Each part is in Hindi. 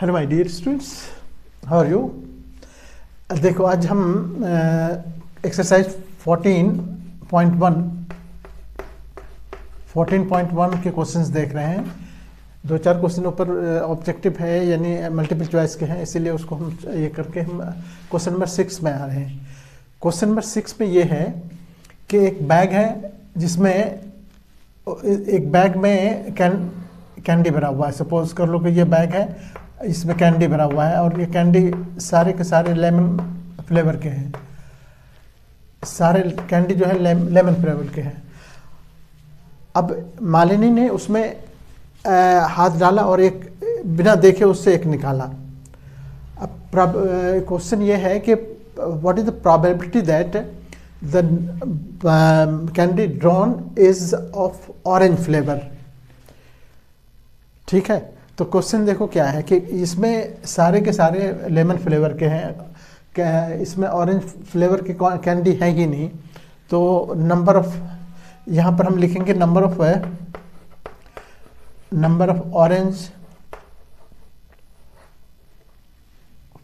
Hello my dear students, how are you. देखो आज हम एक्सरसाइज 14.1 के क्वेश्चंस देख रहे हैं। दो चार क्वेश्चन ऊपर ऑब्जेक्टिव है यानी मल्टीपल चॉइस के हैं, इसीलिए उसको हम ये करके हम क्वेश्चन नंबर 6 में आ रहे हैं। क्वेश्चन नंबर 6 में ये है कि एक बैग है जिसमें एक बैग में कैंडी भरा हुआ है। सपोज कर लो कि ये बैग है, इसमें कैंडी भरा हुआ है और ये कैंडी सारे के सारे लेमन फ्लेवर के हैं। सारे कैंडी जो है लेमन फ्लेवर के हैं। अब मालिनी ने उसमें हाथ डाला और एक बिना देखे उससे एक निकाला। अब क्वेश्चन ये है कि what is the probability that the candy drawn is of orange flavour. ठीक है, तो क्वेश्चन देखो क्या है कि इसमें सारे के सारे लेमन फ्लेवर के हैं, इसमें ऑरेंज फ्लेवर की कैंडी है ही नहीं। तो नंबर ऑफ, यहाँ पर हम लिखेंगे number of orange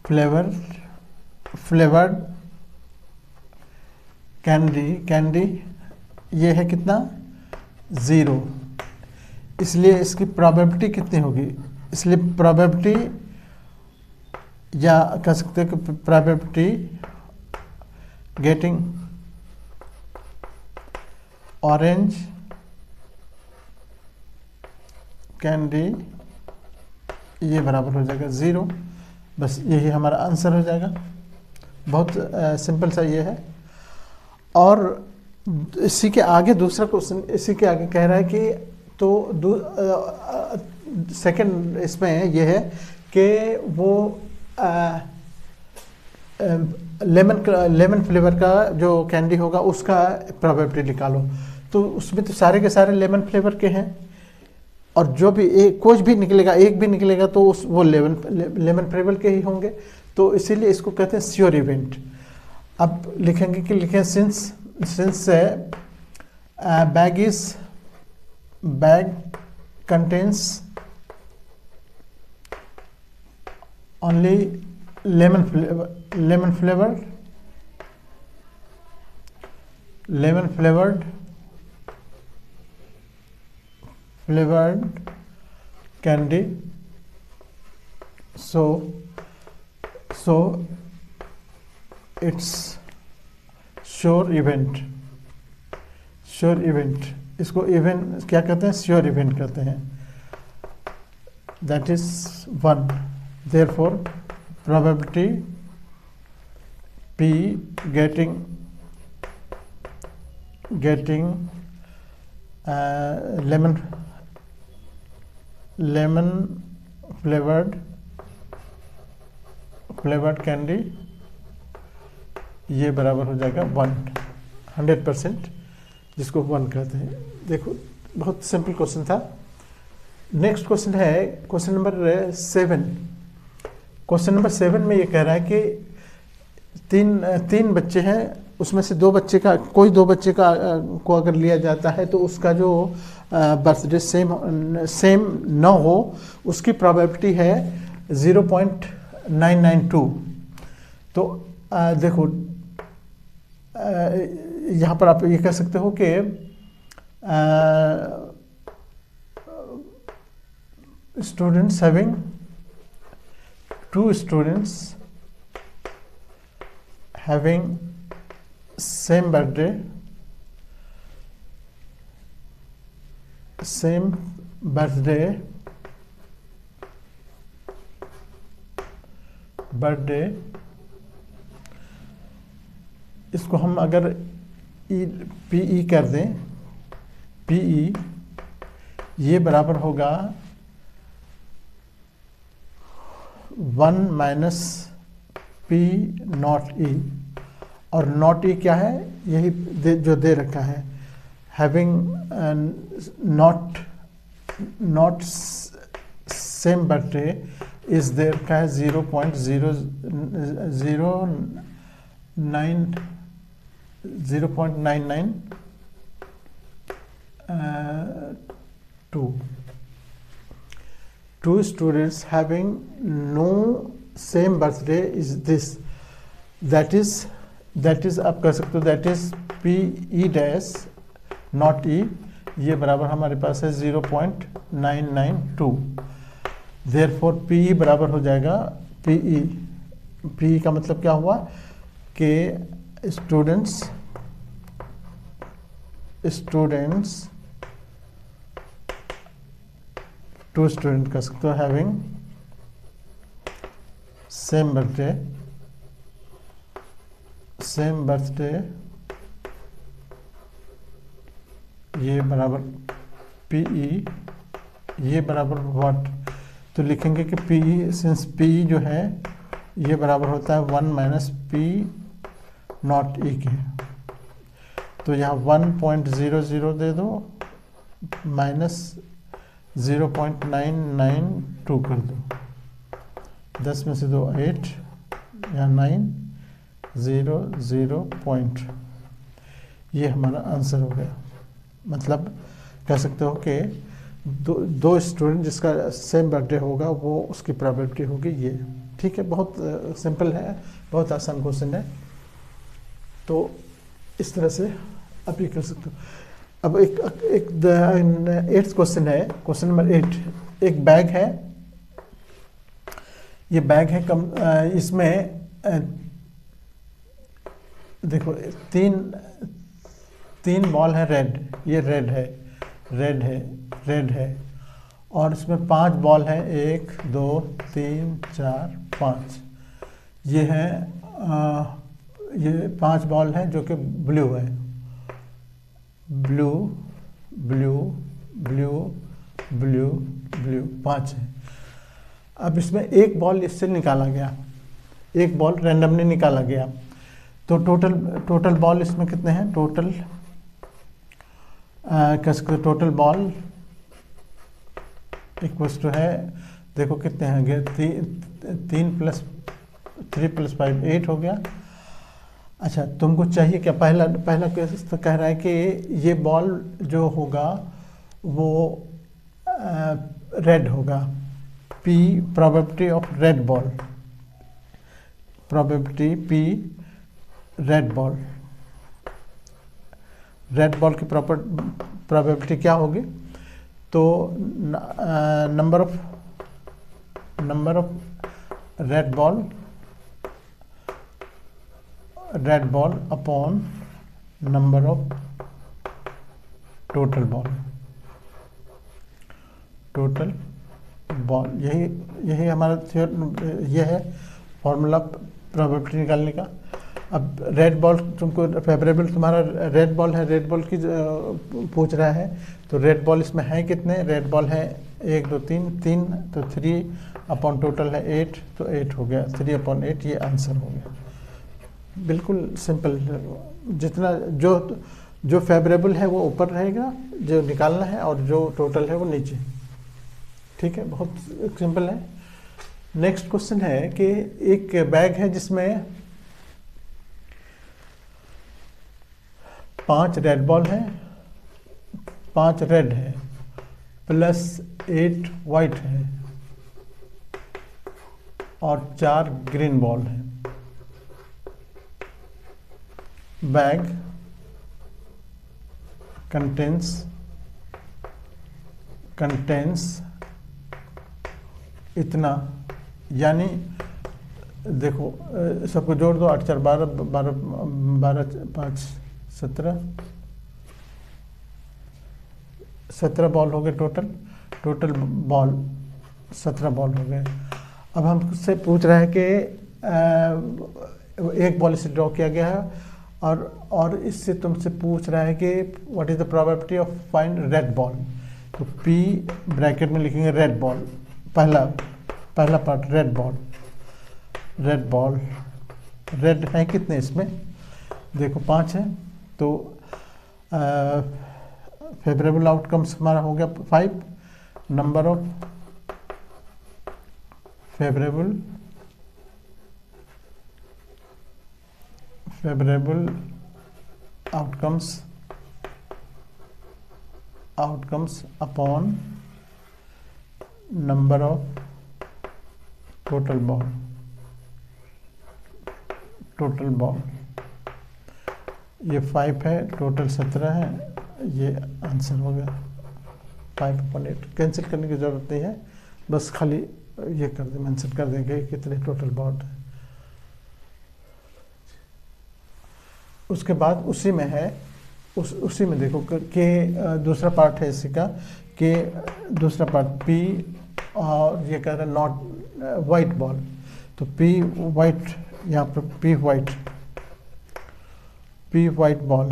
flavoured candy ये है कितना, 0। इसलिए इसकी प्रोबेबिलिटी कितनी होगी, इसलिए प्रोबेबिलिटी या कह सकते हैं कि प्रोबेबिलिटी गेटिंग ऑरेंज कैंडी ये बराबर हो जाएगा 0। बस यही हमारा आंसर हो जाएगा। बहुत सिंपल सा ये है। और इसी के आगे दूसरा क्वेश्चन इसी के आगे कह रहा है कि तो सेकंड इसमें यह है कि वो लेमन फ्लेवर का जो कैंडी होगा उसका प्रोबेबिलिटी निकालो। तो उसमें तो सारे के सारे लेमन फ्लेवर के हैं और जो भी एक कुछ भी निकलेगा, एक भी निकलेगा तो वो लेमन फ्लेवर के ही होंगे। तो इसीलिए इसको कहते हैं श्योर इवेंट। अब लिखेंगे कि लिखें since bag contains only lemon flavored candy, so it's sure event। इसको इवेंट क्या कहते हैं, श्योर इवेंट कहते हैं। That is 1। Therefore probability P getting lemon flavored candy ये बराबर हो जाएगा 100%, जिसको 1 कहते हैं। देखो बहुत सिंपल क्वेश्चन था। नेक्स्ट क्वेश्चन है क्वेश्चन नंबर 7। क्वेश्चन नंबर 7 में ये कह रहा है कि तीन बच्चे हैं, उसमें से दो बच्चे का को अगर लिया जाता है तो उसका जो बर्थडे सेम न हो उसकी प्रोबेबिलिटी है 0.992। तो देखो यहाँ पर आप ये कह सकते हो कि students having 2 students having same birthday इसको हम अगर PE कर दें, PE ये बराबर होगा 1 माइनस P नॉट E। और नॉट E क्या है, यही जो दे रखा है, having not same birthday is there का है 0.09992। two students having no same birthday is this, that is आप कह सकते हो that is P E dash not E, ये बराबर हमारे पास है 0.992, therefore P E बराबर हो जाएगा P E का मतलब क्या हुआ कि स्टूडेंट्स टू स्टूडेंट कह सकते हो हैविंग सेम बर्थडे ये बराबर पी ई, ये बराबर व्हाट, तो लिखेंगे कि P E, since P E जो है ये बराबर होता है 1 माइनस पी नॉट ई के, तो यहाँ 1.00 दे दो माइनस 0.992 कर दो, 10 में से 2 8, यहाँ 9 0 0 पॉइंट, ये हमारा आंसर हो गया। मतलब कह सकते हो कि दो स्टूडेंट जिसका सेम बर्थडे होगा वो उसकी प्रोबेबिलिटी होगी ये। ठीक है, बहुत सिंपल है, बहुत आसान क्वेश्चन है, तो इस तरह से आप ये कर सकते हो। अब एक 8th क्वेश्चन है, क्वेश्चन नंबर 8। एक बैग है, ये बैग है इसमें देखो तीन बॉल है रेड, ये रेड है, और इसमें 5 बॉल है, 1 2 3 4 5, ये है ये 5 बॉल है जो कि ब्लू है, ब्लू 5 है। अब इसमें एक बॉल इससे निकाला गया, एक बॉल रैंडमली निकाला गया, तो टोटल बॉल इसमें कितने हैं, टोटल बॉल इक्वल्स टू है, देखो कितने हैं, 3 + 3 + 5 8 हो गया। अच्छा, तुमको चाहिए क्या, पहला केस तो कह रहा है कि ये बॉल जो होगा वो रेड होगा, P probability of red ball, probability P red ball की प्रोबेबिलिटी क्या होगी, तो number of red ball upon number of total ball, यही हमारा ये है फॉर्मूला प्रोबेबिलिटी निकालने का। अब रेड बॉल तुमको फेवरेबल, तुम्हारा रेड बॉल है, रेड बॉल की पूछ रहा है, तो रेड बॉल इसमें है कितने, रेड बॉल है 1 2 3, तो 3 अपॉन टोटल है 8, तो 8 हो गया, 3/8 ये आंसर हो गया। बिल्कुल सिंपल, जितना जो फेवरेबल है वो ऊपर रहेगा, जो निकालना है, और जो टोटल है वो नीचे। ठीक है, बहुत सिंपल है। नेक्स्ट क्वेश्चन है कि एक बैग है जिसमें 5 रेड बॉल है, 5 रेड है, प्लस 8 वाइट है, और 4 ग्रीन बॉल है। बैग कंटेंस इतना, यानी देखो सबको जोड़ दो, 8 4 12 5 17 बॉल हो गए, टोटल बॉल 17 बॉल हो गए। अब हमसे पूछ रहा है कि एक बॉल से ड्रॉ किया गया है, और इससे तुमसे पूछ रहा है कि what is the probability of find red ball, तो P ब्रैकेट में लिखेंगे रेड बॉल, पहला पार्ट रेड बॉल, रेड है कितने इसमें, देखो 5 है, तो फेवरेबल आउटकम्स हमारा हो गया 5, number of favourable outcomes upon number of total ball, total ball ये 5 है, टोटल 17 है, ये आंसर हो गया 5/8। कैंसिल करने की ज़रूरत नहीं है, बस खाली ये कर दें, मेंशन कर देंगे कितने टोटल बॉल है। उसके बाद उसी में है, उसी में देखो कि दूसरा पार्ट है इसी का, कि दूसरा पार्ट पी, और ये कह रहा है नॉट वाइट बॉल, तो पी वाइट, यहाँ पर पी वाइट बॉल,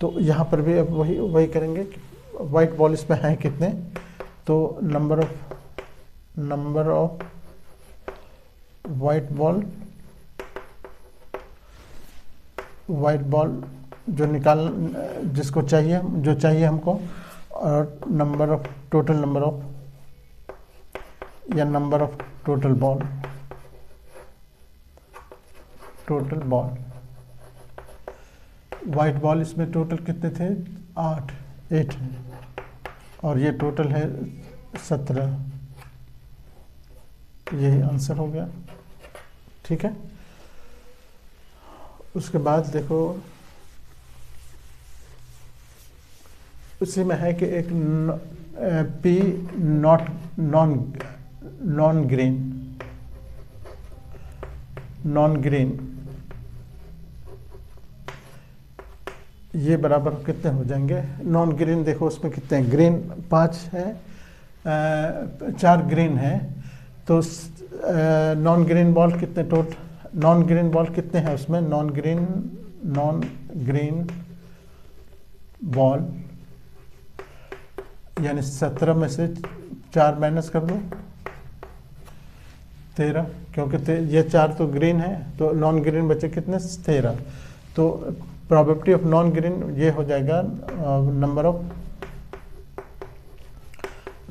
तो यहाँ पर भी अब वही करेंगे कि वाइट बॉल इसमें है कितने, तो नंबर ऑफ वाइट बॉल जो जिसको चाहिए, जो चाहिए हमको, और number of total ball, white ball इसमें टोटल कितने थे, 8 है, और ये टोटल है 17, यही आंसर हो गया। ठीक है, उसके बाद देखो उसी में है कि एक पी नॉन ग्रीन, ये बराबर कितने हो जाएंगे, नॉन ग्रीन देखो उसमें कितने हैं, ग्रीन 5 है, 4 ग्रीन है, तो नॉन ग्रीन बॉल कितने नॉन ग्रीन बॉल कितने हैं उसमें, नॉन ग्रीन बॉल यानी 17 में से 4 माइनस कर दो, 13, क्योंकि ये 4 तो ग्रीन है, तो नॉन ग्रीन बचे कितने, 13, तो प्रोबेबिलिटी ऑफ नॉन ग्रीन ये हो जाएगा number of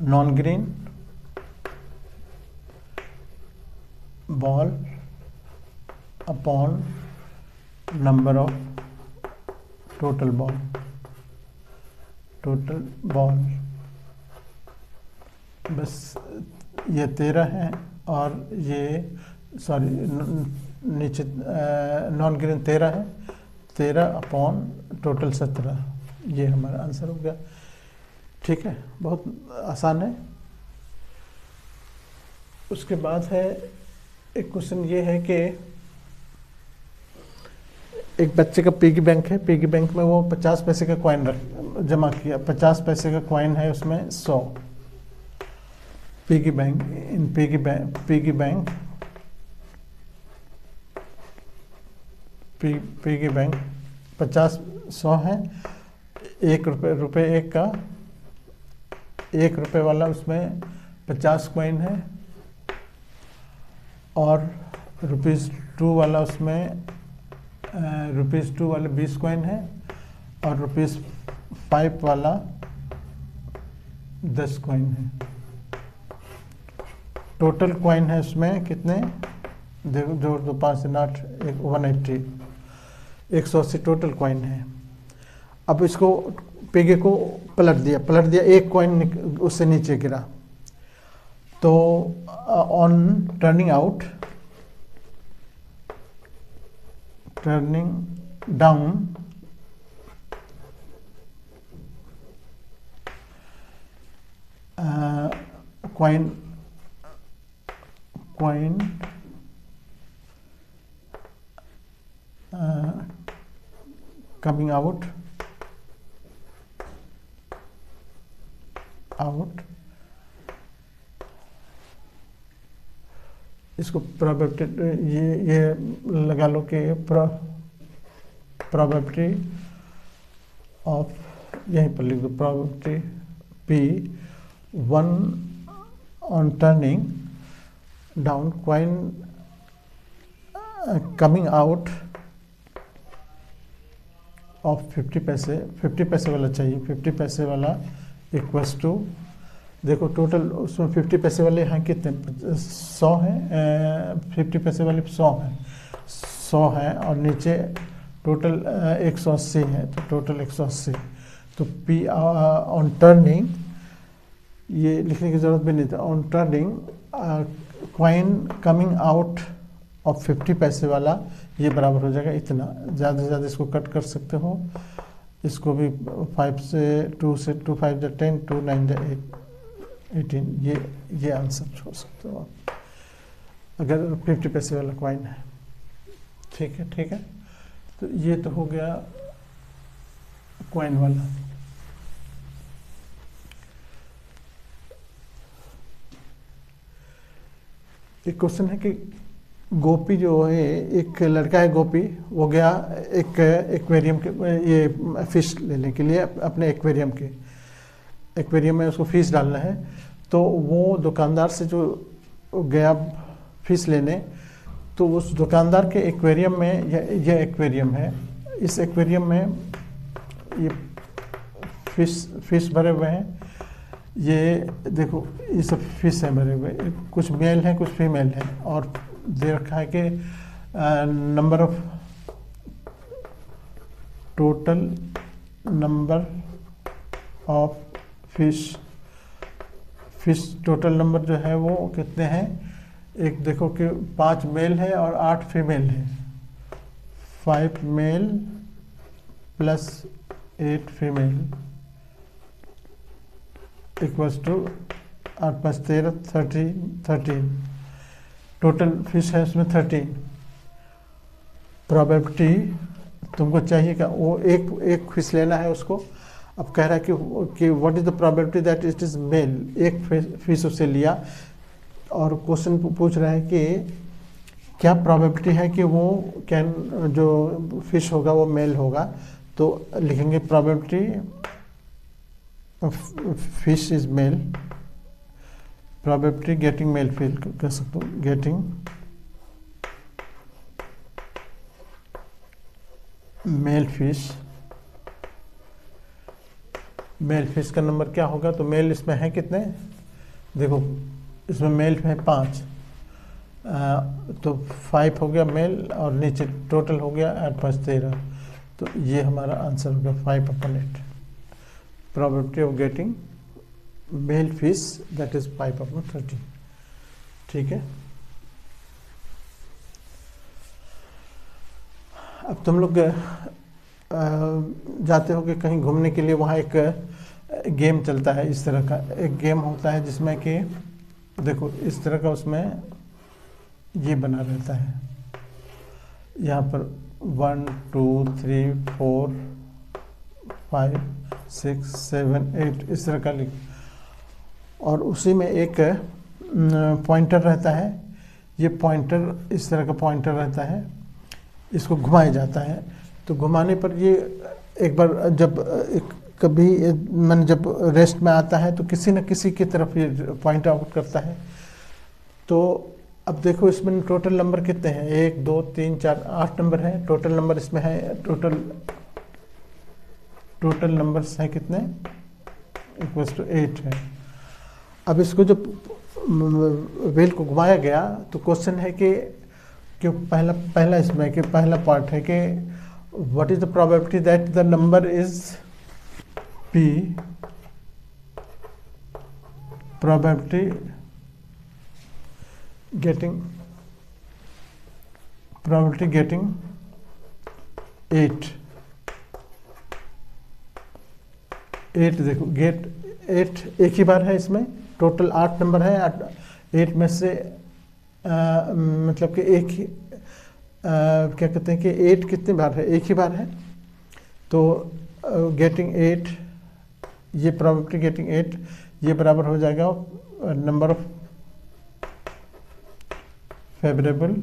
non green ball upon number of total ball, बस ये 13 है, और ये सॉरी नीचे नॉन ग्रीन 13 है, 13 अपॉन टोटल 17, ये हमारा आंसर हो गया। ठीक है, बहुत आसान है। उसके बाद है एक क्वेश्चन, ये है कि एक बच्चे का पिगी बैंक है, पिगी बैंक में वो 50 पैसे का कॉइन जमा किया, 50 पैसे का कॉइन है उसमें 100, पिगी बैंक 50 100 है, ₹1 एक का, ₹1 वाला उसमें 50 कॉइन है, और ₹2 वाला उसमें ₹2 वाले 20 कॉइन है, और ₹5 वाला 10 कॉइन है। टोटल कॉइन है उसमें कितने, देखो जोड़ दो, 5 से 8, 180, 180 टोटल कॉइन है। अब इसको पिगी को पलट दिया, एक कॉइन उससे नीचे गिरा, तो on turning down coin coming out इसको प्रोबेबिलिटी ये लगा लो कि प्रोबेबिलिटी ऑफ, यहीं पर लिख दो, probability P1 on turning down coin coming out of 50 पैसे वाला चाहिए, 50 पैसे वाला इक्वल्स टू, देखो टोटल उसमें 50 पैसे वाले हैं कितने, 100 हैं, 50 पैसे वाले 100 हैं, और नीचे टोटल 180 है, तो टोटल 180, तो P ऑन टर्निंग ये लिखने की ज़रूरत भी नहीं था। On turning coin coming out of 50 पैसे वाला ये बराबर हो जाएगा इतना। ज़्यादा से ज़्यादा इसको कट कर सकते हो, इसको भी 5 से 2 से 2 5 जा 10 2 9 जा 18, ये आंसर हो सकते हो आप अगर 50 पैसे वाला कॉइन है। ठीक है, ठीक है। तो ये तो हो गया कॉइन वाला। एक क्वेश्चन है कि गोपी जो है, एक लड़का है गोपी, वो गया एक एक्वेरियम के ये फिश लेने के लिए अपने एक्वेरियम में उसको फीस डालना है। तो वो दुकानदार से जो गया फिश लेने, तो उस दुकानदार के एक्वेरियम में यह एक्वेरियम है, इस एक्वेरियम में ये फिश भरे हुए हैं। ये देखो ये सब फिश हैं भरे हुए, कुछ मेल हैं कुछ फीमेल हैं, और दे रखा है कि number of total number of fish total number जो है वो कितने हैं। एक देखो कि 5 मेल है और 8 फीमेल है, 5 male plus 8 female equals to 8 + 13 13 total fish है उसमें 13। प्रोबेबिलिटी तुमको चाहिए क्या, वो एक फिश लेना है उसको। अब कह रहा है कि what is the probability that it is male, एक फिश उससे लिया और क्वेश्चन पूछ रहा है कि क्या प्रोबेबिलिटी है कि वो जो फिश होगा वो मेल होगा। तो लिखेंगे probability fish is male, probability getting male fish कह सकते हो, गेटिंग मेल फिश का नंबर क्या होगा। तो मेल इसमें है कितने, देखो इसमें मेल है 5, तो 5 हो गया मेल और नीचे टोटल हो गया 8 + 5 13। तो ये हमारा आंसर हो गया 5/8। Probability of getting male fish that is 5/13। ठीक है। अब तुम लोग जाते हो कि कहीं घूमने के लिए, वहाँ एक गेम चलता है। इस तरह का एक गेम होता है जिसमें कि देखो इस तरह का उसमें ये बना रहता है, यहाँ पर 1 2 3 4 5 6 7 8 इस तरह का लिख, और उसी में एक पॉइंटर रहता है। ये पॉइंटर इस तरह का पॉइंटर रहता है, इसको घुमाया जाता है। तो घुमाने पर ये एक बार जब कभी मन जब रेस्ट में आता है तो किसी न किसी की तरफ ये पॉइंट आउट करता है। तो अब देखो इसमें टोटल नंबर कितने हैं, 1 2 3 4 8 नंबर है टोटल नंबर इसमें है। टोटल नंबर्स हैं कितने, इक्वल्स टू 8 है। अब इसको जब व्हील को घुमाया गया तो क्वेश्चन है कि पहला इसमें कि पहला पार्ट है कि what is the probability that the number is P, probability getting 8 देखो गेट 8 एक ही बार है, इसमें टोटल 8 नंबर है। 8 में से मतलब कि एक ही क्या कहते हैं कि 8 कितने बार है, एक ही बार है। तो गेटिंग 8, ये प्रोबेबिलिटी गेटिंग 8 ये बराबर हो जाएगा नंबर ऑफ फेवरेबल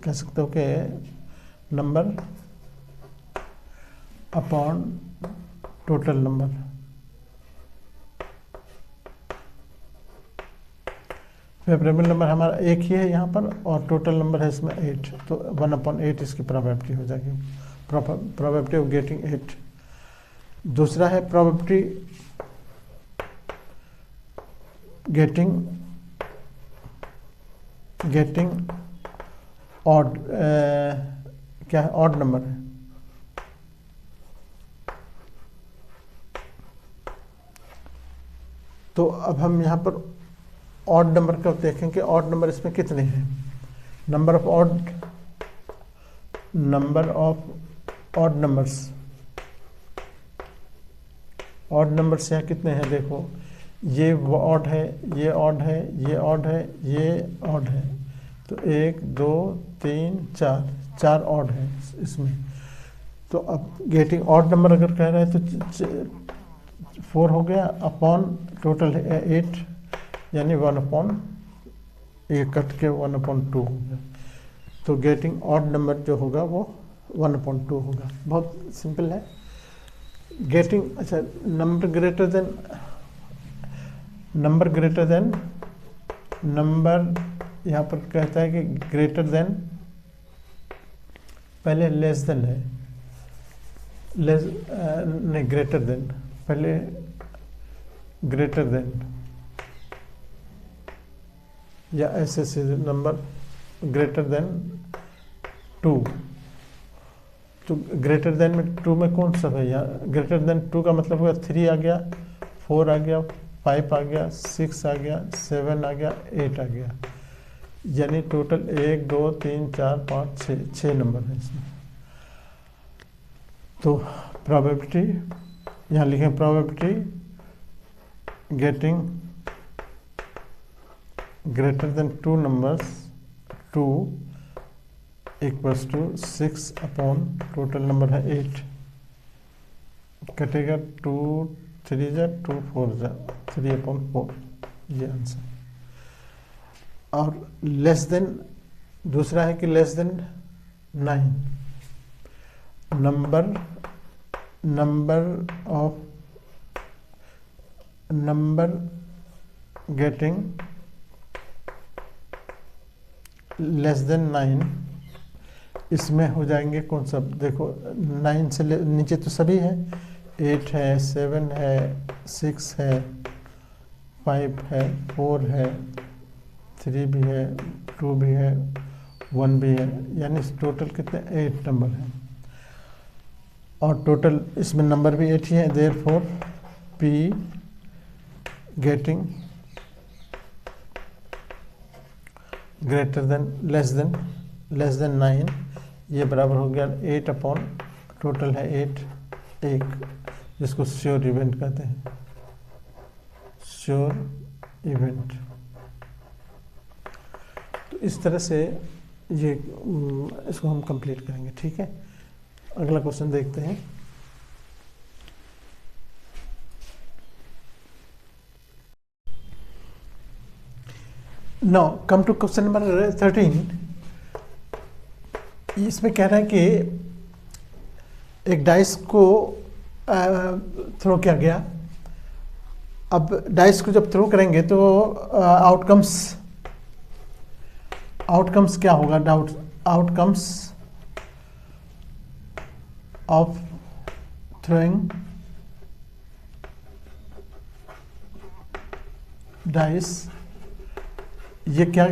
कह सकते हो कि number upon total number. Favourable number हमारा एक ही है यहाँ पर और टोटल नंबर है इसमें 8, तो 1/8 इसकी प्रोबेबिलिटी हो जाएगी, प्रोबेबिलिटी ऑफ गेटिंग 8। दूसरा है प्रोबेबिलिटी गेटिंग ऑड, क्या है ऑड नंबर है। तो अब हम यहाँ पर ऑड नंबर का देखें कि ऑड नंबर इसमें कितने हैं। Number of odd numbers, odd numbers यहाँ कितने हैं, देखो ये ऑड है, ये ऑड है, ये ऑड है, ये ऑड है, तो 1 2 3 4, 4 ऑड है इसमें। तो अब गेटिंग ऑड नंबर अगर कह रहे हैं तो 4 हो गया अपॉन टोटल है 8, यानी 1/, ये कट के 1/2 हो गया। तो गेटिंग ऑड नंबर जो होगा वो 1/2 होगा। बहुत सिंपल है। गेटिंग, अच्छा, नंबर ग्रेटर देन नंबर यहाँ पर कहता है कि ग्रेटर देन, पहले लेस देन है, नहीं ग्रेटर देन, पहले ग्रेटर देन या ऐसे नंबर ग्रेटर देन 2। तो ग्रेटर देन में 2 में कौन सा है, यहाँ ग्रेटर देन 2 का मतलब होगा 3 आ गया, 4 आ गया, 5 आ गया, 6 आ गया, 7 आ गया, 8 आ गया, यानी टोटल 1 2 3 4 5 6 नंबर है इसमें। तो प्रोबेबिलिटी यहाँ लिखें, probability getting greater than 2 numbers, 2 equals to 6 upon total number है 8, कटेगा 2 3 जा 2 4 जा 3/4, ये आंसर। और लेस देन दूसरा है कि less than 9, number getting less than 9, इसमें हो जाएंगे कौन सा, देखो 9 से नीचे तो सभी है, 8 है, 7 है, 6 है, 5 है, 4 है, 3 भी है, 2 भी है, 1 भी है, यानी टोटल कितने 8 नंबर हैं। और टोटल इसमें नंबर भी 8 ही है, therefore P getting greater than less than 9, ये बराबर हो गया 8 अपॉन टोटल है 8, एक जिसको श्योर इवेंट कहते हैं, श्योर इवेंट। तो इस तरह से ये इसको हम कंप्लीट करेंगे, ठीक है। अगला क्वेश्चन देखते हैं। Now come to question number 13। इसमें कह रहा है कि एक डाइस को थ्रो किया गया। अब डाइस को जब थ्रो करेंगे तो आउटकम्स क्या होगा, आउटकम्स ऑफ थ्रोइंग डाइस, ये क्या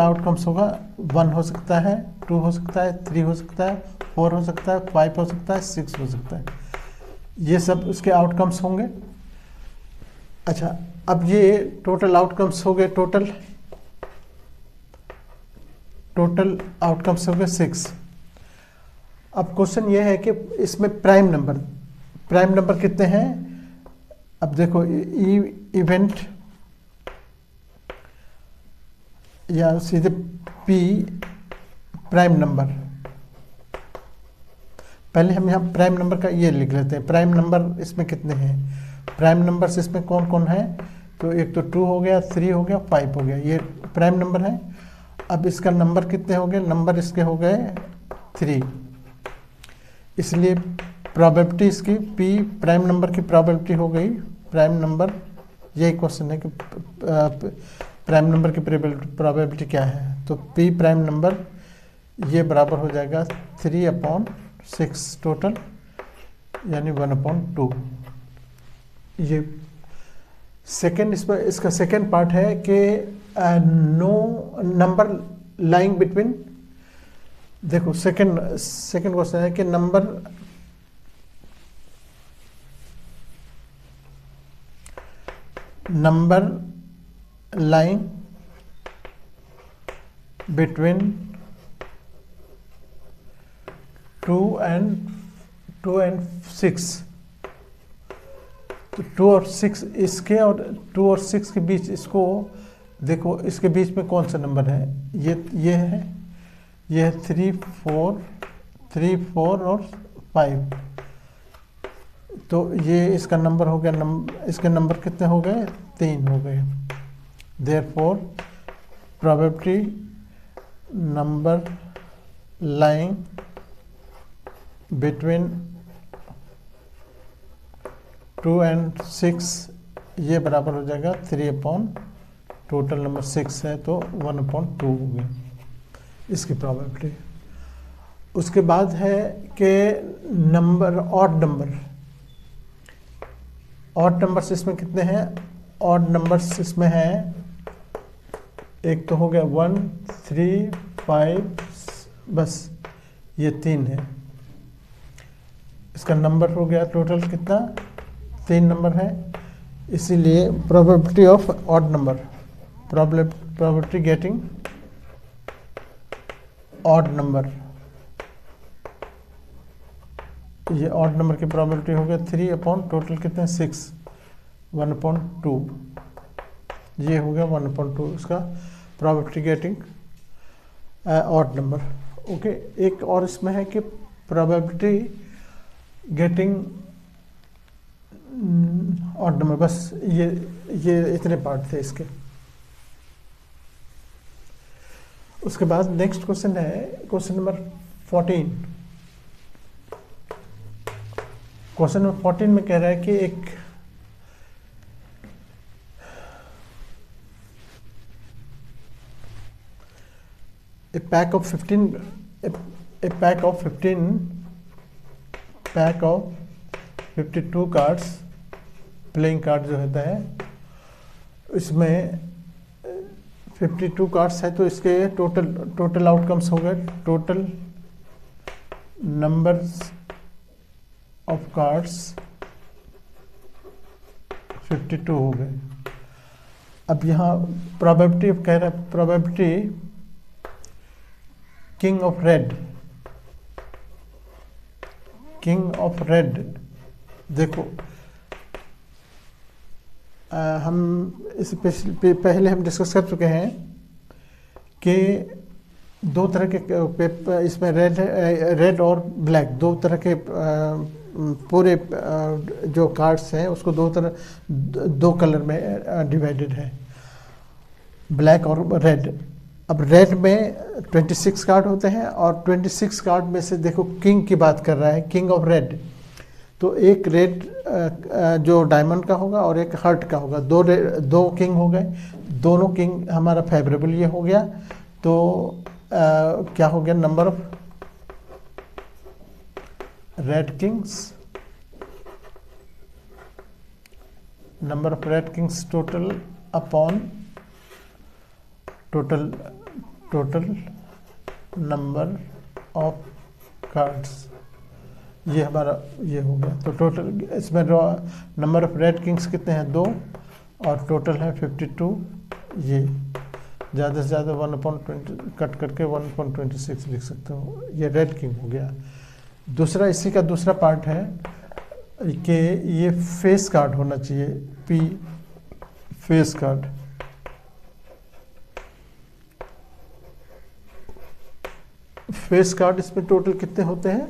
आउटकम्स होगा। 1 हो सकता है, 2 हो सकता है, 3 हो सकता है, 4 हो सकता है, 5 हो सकता है, 6 हो सकता है, ये सब उसके आउटकम्स होंगे। अच्छा, अब ये टोटल आउटकम्स हो गए, टोटल आउटकम्स हो गए 6। अब क्वेश्चन ये है कि इसमें प्राइम नंबर कितने हैं। अब देखो इवेंट या सीधे P प्राइम नंबर, पहले हम यहाँ प्राइम नंबर का ये लिख लेते हैं। प्राइम नंबर इसमें कितने हैं, प्राइम नंबर्स इसमें कौन कौन है, तो एक तो 2 हो गया, 3 हो गया, 5 हो गया, ये प्राइम नंबर है। अब इसका नंबर कितने हो गए, नंबर इसके हो गए 3, इसलिए प्रोबेबिलिटी इसकी P प्राइम नंबर की प्रोबेबिलिटी हो गई। प्राइम नंबर, यही क्वेश्चन है कि प्राइम नंबर की प्रोबेबिलिटी क्या है, तो P प्राइम नंबर ये बराबर हो जाएगा 3/6 टोटल, यानी 1/2। ये सेकेंड, इसका सेकेंड पार्ट है कि नो नंबर लाइंग बिटवीन, देखो सेकेंड क्वेश्चन है कि नंबर लाइन बिटवीन 2 and 6, तो 2 और 6 इसके और 2 और 6 के बीच, इसको देखो इसके बीच में कौन सा नंबर है, ये है, ये है 3 4 और 5, तो ये इसका नंबर हो गया, इसके नंबर कितने हो गए, 3 हो गए। Therefore probability number line between 2 and 6 ये बराबर हो जाएगा 3 अपॉन टोटल नंबर 6 है तो 1/2 हो गया इसकी प्रोबेबिलिटी। उसके बाद है कि नंबर ऑड नंबर्स इसमें कितने हैं, ऑड नंबर्स इसमें हैं, एक तो हो गया 1 3 5, बस ये 3 है, इसका नंबर हो गया टोटल कितना, 3 नंबर है, इसीलिए probability of odd number, probability getting odd number, ये ऑड नंबर की प्रोबेबिलिटी हो गया 3 अपॉन टोटल कितने 6, 1/2, ये हो गया 1/2 इसका probability getting odd number. Okay, एक और इसमें है कि प्रोबेबिलिटी गेटिंग ऑड नंबर, बस ये इतने पार्ट थे इसके। उसके बाद नेक्स्ट क्वेश्चन है क्वेश्चन नंबर 14। क्वेश्चन नंबर 14 में कह रहा है कि a pack of 52 cards, playing card जो होता है, इसमें 52 कार्ड्स है, तो इसके टोटल आउटकम्स हो गए, टोटल नंबर्स ऑफ कार्ड्स 52 हो गए। अब यहाँ प्रोबेबिलिटी कह रहा है, प्रोबेबिलिटी किंग ऑफ रेड, देखो हम इस पहले हम डिस्कस कर चुके हैं कि दो तरह के पेपर इसमें रेड और ब्लैक, दो तरह के पूरे जो कार्ड्स हैं उसको दो कलर में डिवाइडेड है, ब्लैक और रेड। अब रेड में 26 कार्ड होते हैं और 26 कार्ड में से देखो किंग की बात कर रहा है, किंग ऑफ रेड, तो एक रेड जो डायमंड का होगा और एक हार्ट का होगा, दो किंग हो गए, दोनों किंग हमारा फेवरेबल ये हो गया, तो क्या हो गया, number of red Kings total upon total number of cards, ये हमारा ये हो गया। तो टोटल इसमें नंबर ऑफ रेड किंग्स कितने हैं, 2, और टोटल है 52, ये ज़्यादा से ज़्यादा 1/20 कट करके 1/26 लिख सकते हो, ये रेड किंग हो गया। दूसरा इसी का दूसरा पार्ट है कि ये फेस कार्ड होना चाहिए, P face card, face card इसमें टोटल कितने होते हैं,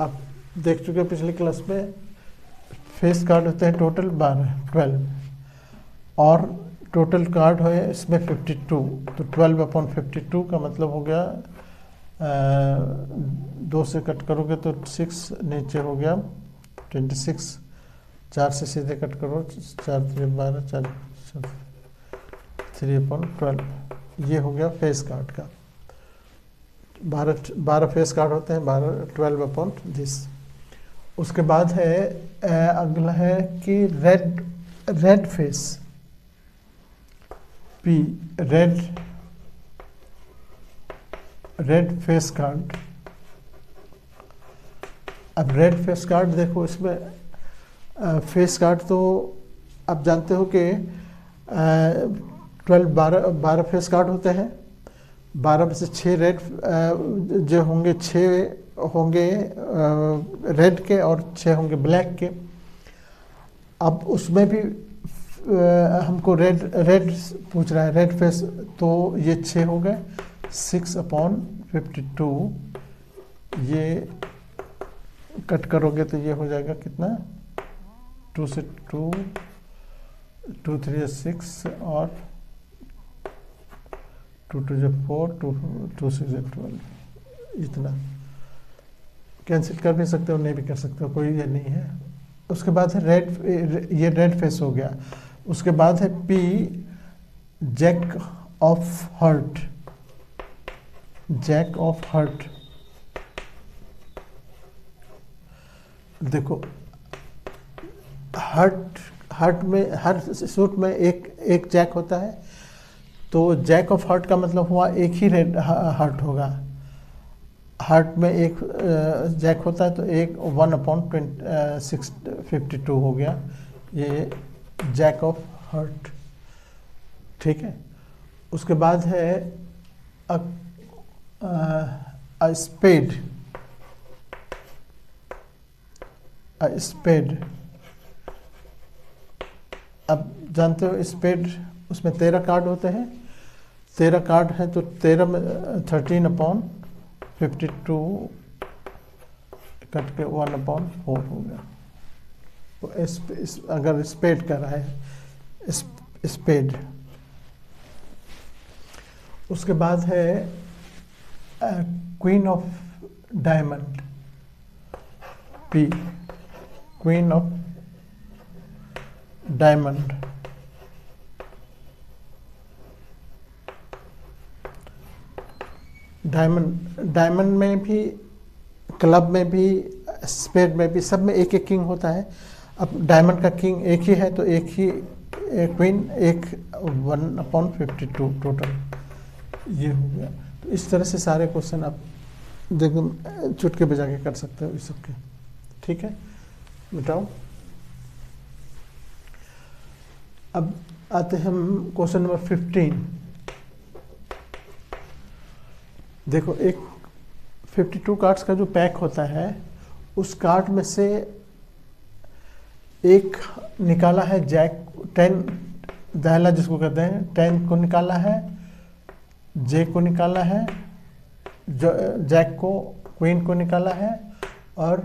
आप देख चुके हैं पिछले क्लास में, फेस कार्ड होते हैं टोटल 12, और टोटल कार्ड है इसमें 52, तो 12/52 का मतलब हो गया 2 से कट करोगे तो 6, नीचे हो गया 26, 4 से सीधे कट करो, 4 3 12, 3/12, ये हो गया फेस कार्ड का। 12 फेस कार्ड होते हैं, 12/this। उसके बाद है अगला है कि red face, P red face card. अब रेड फेस कार्ड देखो, इसमें फेस कार्ड तो आप जानते हो कि 12 फेस कार्ड होते हैं, 12 में से 6 रेड जो होंगे, 6 होंगे रेड के और 6 होंगे ब्लैक के। अब उसमें भी हमको रेड पूछ रहा है, रेड फेस, तो ये 6 हो गए, 6/52, ये कट करोगे तो ये हो जाएगा कितना, 2 से 2, 2 3 6 और 2 2 4, 2 6 12, इतना कैंसिल कर भी सकते हो, नहीं भी कर सकते हो, कोई ये नहीं है। उसके बाद है रेड, ये रेड फेस हो गया। उसके बाद है P jack of heart, jack of heart. देखो हार्ट में, हर सूट में एक जैक होता है, तो जैक ऑफ हार्ट का मतलब हुआ एक ही रेड हार्ट होगा। हार्ट में एक जैक होता है तो एक 1/652 हो गया, ये जैक ऑफ हार्ट, ठीक है। उसके बाद है स्पेड, स्पेड। अब जानते हो स्पेड, उसमें 13 कार्ड होते हैं, 13 कार्ड है तो 13 में 13/52 कट के 1/4 हो गया। तो अगर स्पेड कर रहा है, स्पेड। उसके बाद है queen of diamond, P, queen of diamond. Diamond में भी, क्लब में भी, स्पेड में भी, सब में एक एक किंग होता है। अब डायमंड का किंग एक ही है तो एक ही क्वीन, एक 1/52 टोटल, ये हो गया। तो इस तरह से सारे क्वेश्चन आप देखो चुटके बजा के कर सकते हो इस सबके, ठीक है। मिटाओ। अब आते हैं हम क्वेश्चन नंबर 15। देखो एक 52 कार्ड्स का जो पैक होता है, उस कार्ड में से एक निकाला है जैक, 10 दहला जिसको कहते हैं, 10 को निकाला है, जे को निकाला है, जैक को, क्वीन को निकाला है और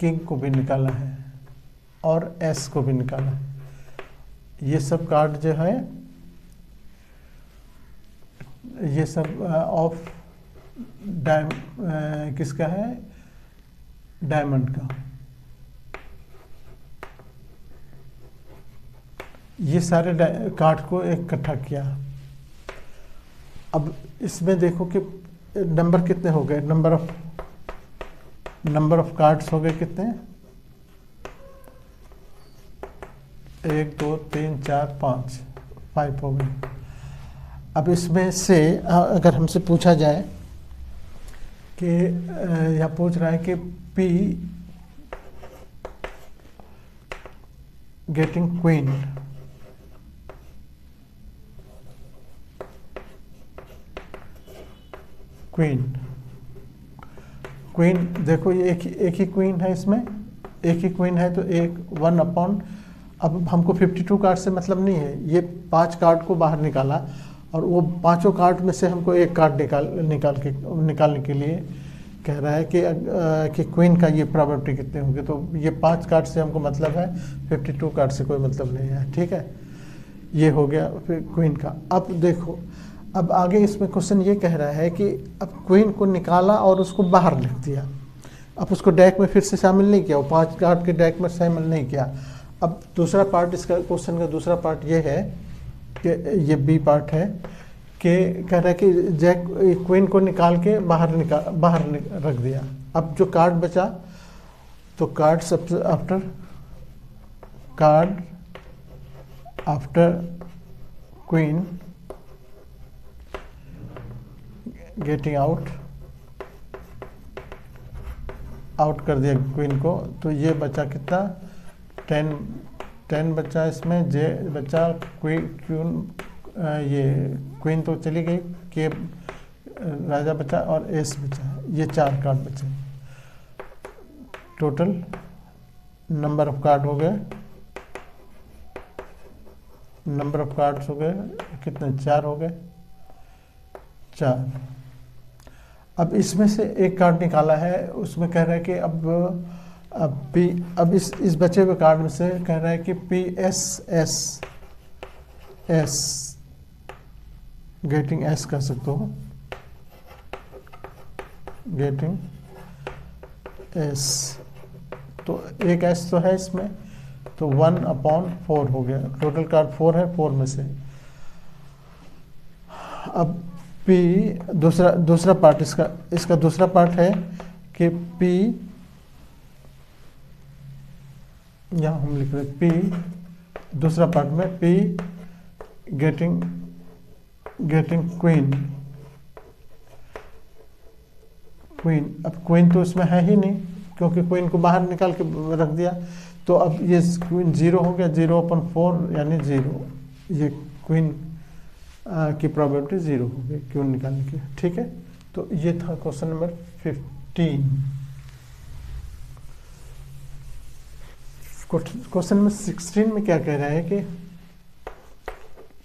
किंग को भी निकाला है और एस को भी निकाला है। ये सब कार्ड जो है, ये सब ऑफ किसका है, डायमंड का। ये सारे कार्ड को इकट्ठा किया। अब इसमें देखो कि नंबर कितने हो गए, नंबर ऑफ कार्ड्स हो गए कितने, 1 2 3 4 5 हो गए। अब इसमें से अगर हमसे पूछा जाए कि यहाँ पूछ रहा है कि P गेटिंग क्वीन, क्वीन देखो ये एक ही क्वीन है, इसमें एक ही क्वीन है तो एक 1/, अब हमको 52 कार्ड से मतलब नहीं है, ये 5 कार्ड को बाहर निकाला और वो पांचों कार्ड में से हमको एक कार्ड निकालने के लिए कह रहा है कि क्वीन का ये प्रोबेबिलिटी कितने होंगे। तो ये 5 कार्ड से हमको मतलब है, 52 कार्ड से कोई मतलब नहीं है, ठीक है। ये हो गया फिर क्वीन का। अब देखो, अब आगे इसमें क्वेश्चन ये कह रहा है कि अब क्वीन को निकाला और उसको बाहर लिख दिया, अब उसको डेक में फिर से शामिल नहीं किया, वो 5 कार्ड के डेक में शामिल नहीं किया। अब दूसरा पार्ट, इसका क्वेश्चन का दूसरा पार्ट ये है कि ये बी पार्ट है कि कह रहा है कि जैक क्वीन को निकाल के बाहर रख दिया। अब जो कार्ड बचा तो कार्ड सबसे आफ्टर क्वीन गेटिंग आउट कर दिया क्वीन को, तो ये बचा कितना, 10 10 बचा, इसमें जे बचा, क्वीन ये क्वीन तो चली गई, के राजा बचा और एस बचा। ये 4 कार्ड बचे। टोटल नंबर ऑफ कार्ड हो गए, नंबर ऑफ कार्ड्स हो गए कितने, 4 हो गए, 4। अब इसमें से एक कार्ड निकाला है, उसमें कह रहा है कि अब इस बचे हुए कार्ड में से कह रहा है कि पी एस गेटिंग एस कर सकते हो, गेटिंग एस। तो एक एस तो है इसमें, तो 1/4 हो गया। टोटल कार्ड 4 है, 4 में से। अब P दूसरा पार्ट इसका दूसरा पार्ट है कि P, यहाँ हम लिख रहे P, दूसरा पार्ट में P गेटिंग क्वीन। अब क्वीन तो इसमें है ही नहीं, क्योंकि क्वीन को बाहर निकाल के रख दिया। तो अब ये क्वीन 0 हो गया, 0/4 यानी 0। ये क्वीन की प्रोबेबिलिटी 0 हो गई क्वीन निकालने की। ठीक है, तो ये था क्वेश्चन नंबर 15। क्वेश्चन नंबर 16 में क्या कह रहा है कि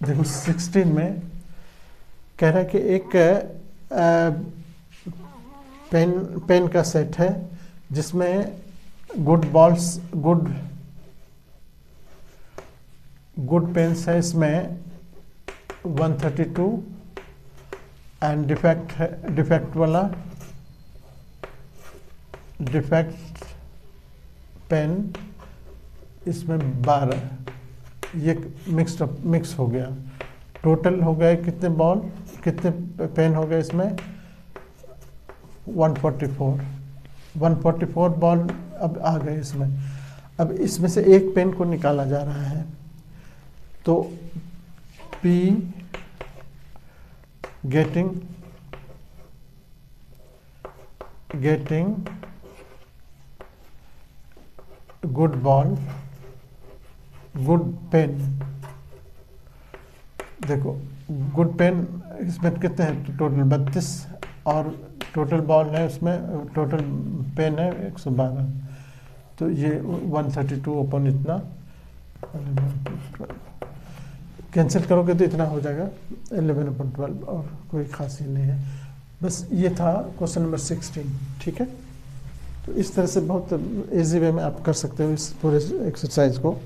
देखो 16 में कह रहा है कि एक पेन का सेट है जिसमें गुड पेन्स है, इसमें 132 एंड डिफेक्ट पेन इसमें 12। ये मिक्स हो गया। टोटल हो गए कितने बॉल, कितने पेन हो गए इसमें, 144 बॉल अब आ गए इसमें। अब इसमें से एक पेन को निकाला जा रहा है, तो P गेटिंग गुड पेन। देखो गुड पेन इसमें कितने हैं, टोटल 32 और टोटल बॉल है उसमें, टोटल पेन है 112। तो ये 132 अपन इतना कैंसिल करोगे तो इतना हो जाएगा 11/12, और कोई खास ही नहीं है। बस ये था क्वेश्चन नंबर 16। ठीक है, तो इस तरह से बहुत इजी वे में आप कर सकते हो इस पूरे एक्सरसाइज को।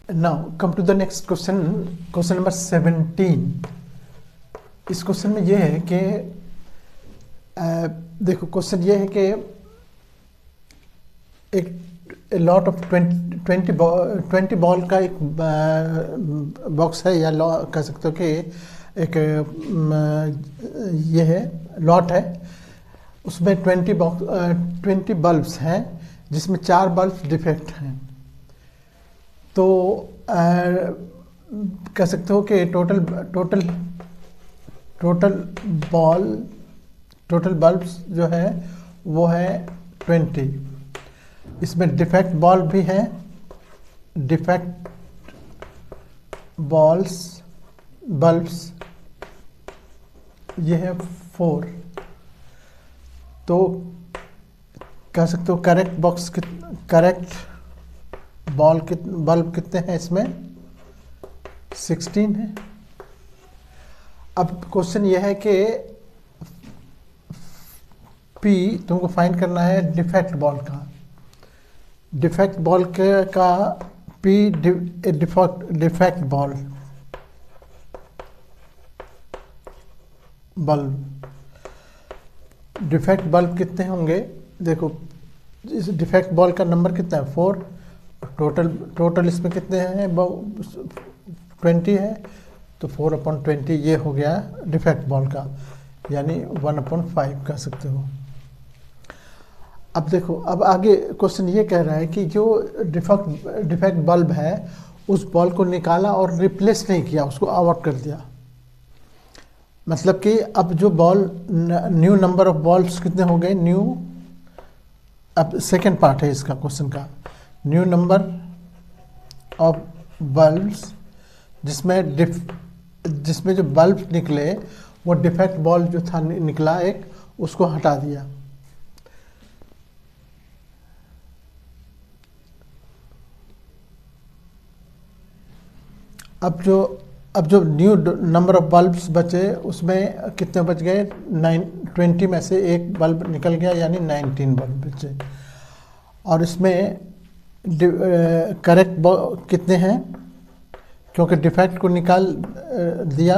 Now come to the next question, question number 17। इस क्वेश्चन में ये है कि देखो क्वेश्चन ये है कि एक लॉट ऑफ 20 बॉल का एक बॉक्स है, या कह सकते हो कि एक ये है लॉट है, उसमें 20 बल्ब्स हैं जिसमें 4 बल्ब डिफेक्ट हैं। तो कह सकते हो कि टोटल बल्ब्स जो है वो है 20। इसमें डिफेक्ट बल्ब भी है, डिफेक्ट बल्ब्स ये है 4। तो कह सकते हो करेक्ट बल्ब कितने हैं इसमें, 16 है। अब क्वेश्चन यह है कि P तुमको फाइंड करना है डिफेक्ट बॉल का। डिफेक्ट बॉल का P defect bulb, defect bulb कितने होंगे। देखो इस डिफेक्ट बॉल का नंबर कितना है, 4। टोटल इसमें कितने हैं, 20 है, तो 4/20 ये हो गया डिफेक्ट बॉल का, यानी 1/5 कह सकते हो। अब देखो, अब आगे क्वेश्चन ये कह रहा है कि जो डिफेक्ट बल्ब है उस बॉल को निकाला और रिप्लेस नहीं किया, उसको आउट कर दिया। मतलब कि अब जो ball new number of balls कितने हो गए न्यू। अब सेकंड पार्ट है इसका क्वेश्चन का न्यू नंबर ऑफ बल्ब्स, जिसमें जो बल्ब निकले वो डिफेक्ट बल्ब जो था निकला एक, उसको हटा दिया। अब जो न्यू नंबर ऑफ बल्ब्स बचे उसमें कितने बच गए, 20 में से एक बल्ब निकल गया, यानी 19 बल्ब बचे। और इसमें करेक्ट कितने हैं, क्योंकि डिफेक्ट को निकाल दिया,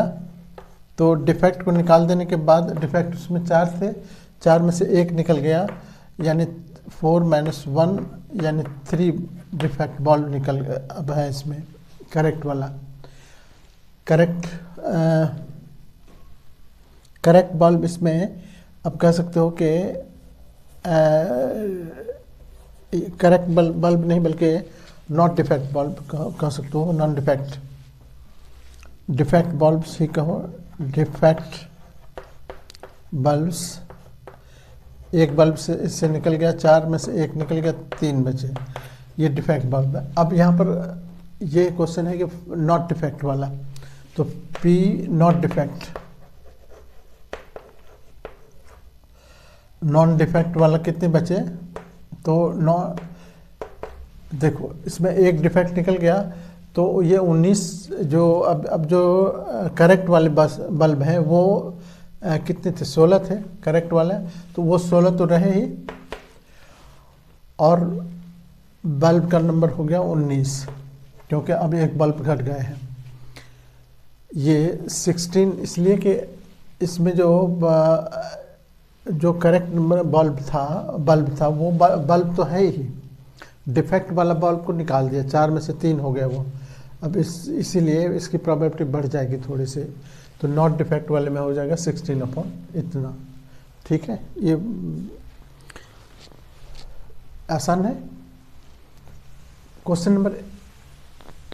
तो डिफेक्ट को निकाल देने के बाद डिफेक्ट उसमें 4 थे, 4 में से एक निकल गया, यानी 4 - 1 यानी 3 डिफेक्ट बल्ब निकल अब है इसमें करेक्ट वाला। करेक्ट बल्ब इसमें अब कह सकते हो कि करेक्ट बल्ब नहीं बल्कि नॉट डिफेक्ट बल्ब कह सकते हो, नॉन डिफेक्ट। डिफेक्ट बल्ब्स ही कहो, डिफेक्ट बल्ब्स। एक बल्ब से इससे निकल गया, 4 में से एक निकल गया, 3 बचे, ये डिफेक्ट बल्ब है। अब यहाँ पर ये क्वेश्चन है कि नॉट डिफेक्ट वाला, तो P not defect, non defect वाला कितने बचे, तो देखो इसमें एक डिफेक्ट निकल गया, तो ये 19 जो अब जो करेक्ट वाले बल्ब हैं वो कितने थे, 16 थे करेक्ट वाले, तो वो 16 तो रहे ही, और बल्ब का नंबर हो गया 19, क्योंकि अब एक बल्ब घट गए हैं। ये 16 इसलिए कि इसमें जो करेक्ट नंबर बल्ब था वो बल्ब तो है ही, डिफेक्ट वाला बल्ब को निकाल दिया, 4 में से 3 हो गया वो। अब इसीलिए इसकी प्रोबेबिलिटी बढ़ जाएगी थोड़ी सी, तो नॉट डिफेक्ट वाले में हो जाएगा 16 अपॉन इतना। ठीक है, ये आसान है। क्वेश्चन नंबर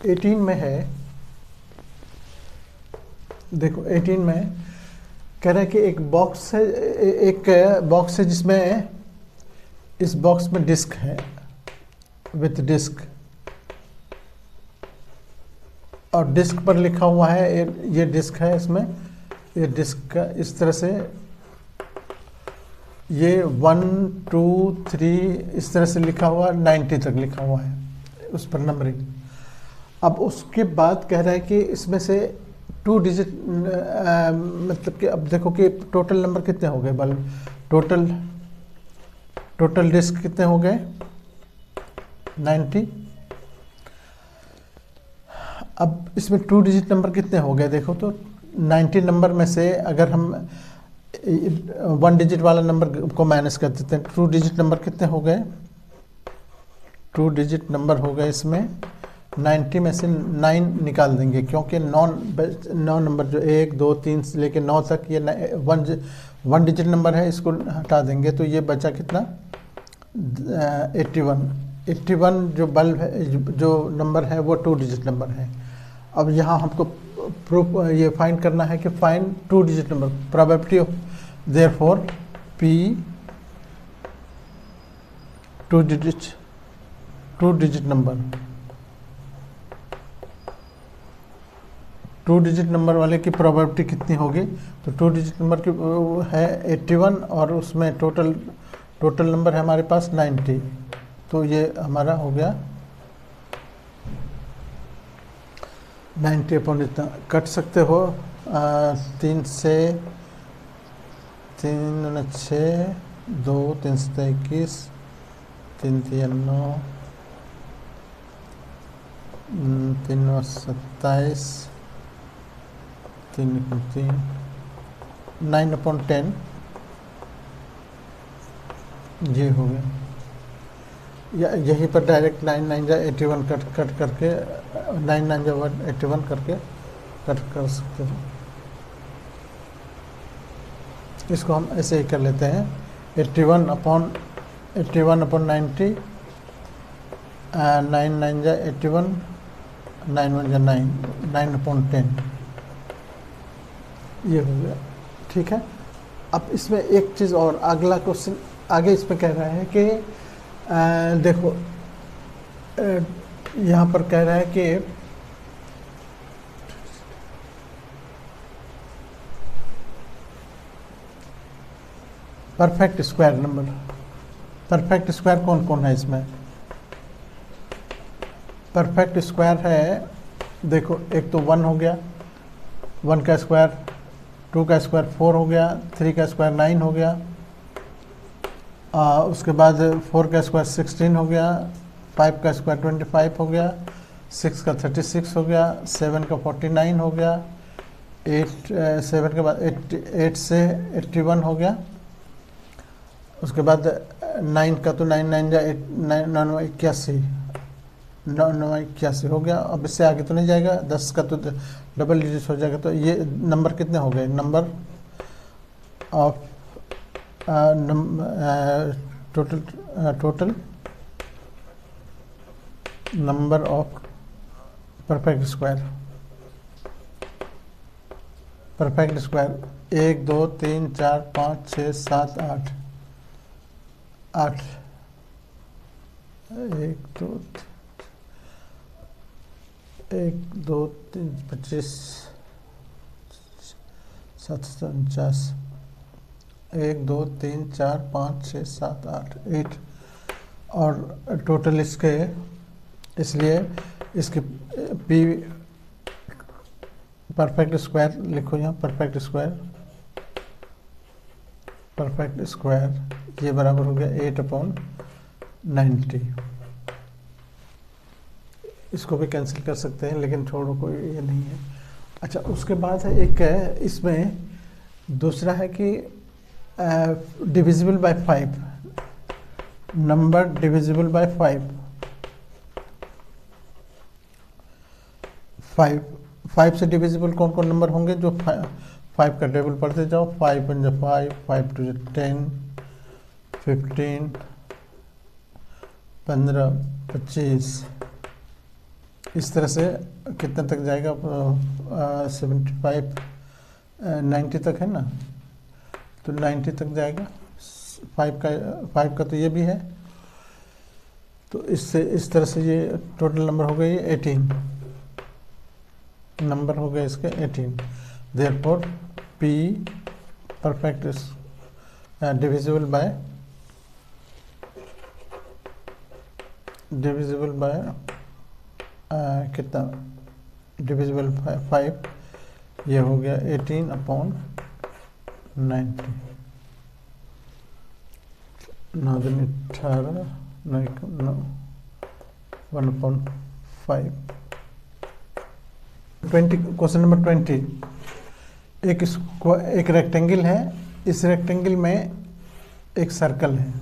18 में है, देखो 18 में कह रहा है कि एक बॉक्स है जिसमें इस बॉक्स में डिस्क है विथ डिस्क, और डिस्क पर लिखा हुआ है, ये डिस्क है, इसमें ये डिस्क का इस तरह से ये 1 2 3 इस तरह से लिखा हुआ, 90 तक लिखा हुआ है उस पर नंबरिंग। अब उसके बाद कह रहा है कि इसमें से 2 डिजिट मतलब कि अब देखो कि टोटल नंबर कितने हो गए बल्ब, टोटल डिस्क कितने हो गए 90। अब इसमें 2 डिजिट नंबर कितने हो गए, देखो तो 90 नंबर में से अगर हम 1 डिजिट वाला नंबर को माइनस कर देते हैं, 2 डिजिट नंबर कितने हो गए, 2 डिजिट नंबर हो गए इसमें, 90 में से 9 निकाल देंगे, क्योंकि नौ नंबर जो 1 2 3 से लेके 9 तक ये 1 डिजिट नंबर है, इसको हटा देंगे तो ये बचा कितना 81 जो बल्ब है, जो नंबर है वो 2 डिजिट नंबर है। अब यहाँ हमको प्रूफ ये फाइंड करना है कि find 2 digit number, probability of therefore P 2 digit number, 2 digit number वाले की प्रोबेबिलिटी कितनी होगी, तो 2 डिजिट नंबर की है 81 और उसमें टोटल नंबर है हमारे पास 90, तो ये हमारा हो गया 90 अपॉन इतना। कट सकते हो 3 से 3 6 2 3 से 21 3 3 9 3 27 3 3 9 अपॉन 10 ये हो गया, या यहीं पर डायरेक्ट 9 9 जा 81 कट करके 9 9 जा 81 करके कट कर सकते हो। इसको हम ऐसे ही कर लेते हैं 81 अपॉन 90 9 9 जा 81 9 1 जा 9 अपॉन 10 ये हो गया। ठीक है, अब इसमें एक चीज़ और, अगला क्वेश्चन आगे इसमें कह रहा है कि देखो यहाँ पर कह रहा है कि perfect square number, perfect square कौन कौन है इसमें? परफेक्ट स्क्वायर है, देखो एक तो 1 हो गया, 1 का स्क्वायर, 2 का स्क्वायर 4 हो गया, 3 का स्क्वायर 9 हो गया, उसके बाद 4 का स्क्वायर 16 हो गया, 5 का स्क्वायर 25 हो गया, 6 का 36 हो गया, 7 का 49 हो गया, 7 के बाद 8 से 81 हो गया, उसके बाद 9 का तो 9 9 81, 81 हो गया। अब इससे आगे तो नहीं जाएगा, 10 का तो डबल डिजिट हो जाएगा। तो ये नंबर कितने हो गए? Number of total number of perfect square, perfect square 1 2 3 4 5 6 7 8, 8 1 2 3 25 7 49, 1 2 3 4 5 6 7 8 8 और टोटल इसके, इसलिए इसके पी परफेक्ट स्क्वायर लिखो यहाँ, परफेक्ट स्क्वायर ये बराबर हो गया 8/90। इसको भी कैंसिल कर सकते हैं लेकिन छोड़ो, कोई ये नहीं है। अच्छा, उसके बाद है एक है इसमें दूसरा है कि divisible by 5, number divisible by 5 से डिविजिबल कौन कौन नंबर होंगे? जो 5 का टेबल पढ़ते जाओ, 5 1 5, 5 2 10, 15, 15, 25, इस तरह से कितने तक जाएगा? 75 90 तक है ना, तो 90 तक जाएगा। 5 का तो ये भी है, तो इससे इस तरह से ये टोटल नंबर हो गई 18, नंबर हो गए इसके 18। Therefore P perfect divisible by कितना? डिविजिबल 5, ये हो गया 18/90। 18 1/5। 20, क्वेश्चन नंबर 20, एक रेक्टेंगल है, इस रेक्टेंगल में एक सर्कल है,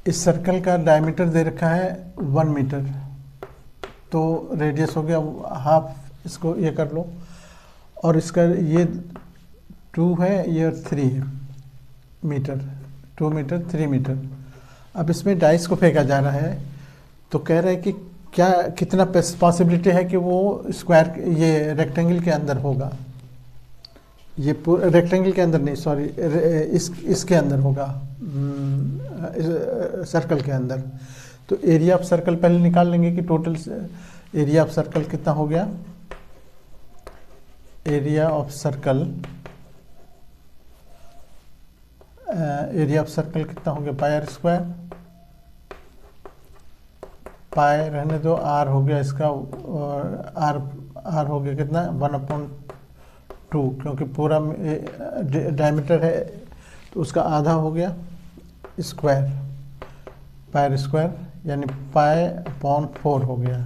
इस सर्कल का डायमीटर दे रखा है 1 मीटर, तो रेडियस हो गया हाफ, इसको ये कर लो, और इसका ये 2 है, ये 3 है मीटर, 2 मीटर 3 मीटर। अब इसमें डाइस को फेंका जा रहा है, तो कह रहे हैं कि क्या कितना पॉसिबिलिटी है कि वो स्क्वायर, ये रेक्टेंगल के अंदर होगा, ये रेक्टेंगल के अंदर नहीं, सॉरी, इसके अंदर होगा, सर्कल के अंदर। तो एरिया ऑफ सर्कल पहले निकाल लेंगे कि टोटल एरिया ऑफ सर्कल कितना हो गया। एरिया ऑफ सर्कल कितना हो गया? पाई आर स्क्वायर, पाई रहने दो, आर हो गया इसका, आर हो गया कितना? 1/2, क्योंकि पूरा डायमीटर है तो उसका आधा हो गया स्क्वायर, पाई स्क्वायर, यानी पाई/4 हो गया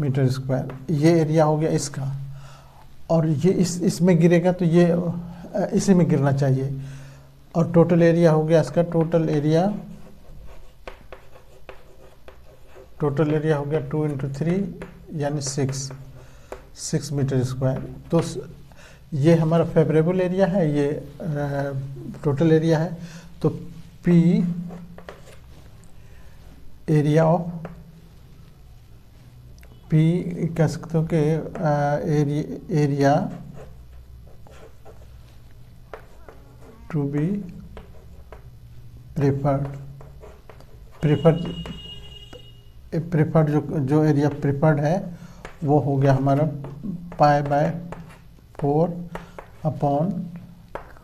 मीटर स्क्वायर। ये एरिया हो गया इसका, और ये इसमें गिरेगा तो ये इसी में गिरना चाहिए, और टोटल एरिया हो गया इसका, टोटल एरिया हो गया 2 × 3 यानी 6 मीटर स्क्वायर। तो ये हमारा फेवरेबल एरिया है, ये टोटल एरिया है। तो P एरिया ऑफ P कह सकते हो कि area to be preferred preferred जो एरिया प्रेफर्ड है वो हो गया हमारा π/4 अपॉन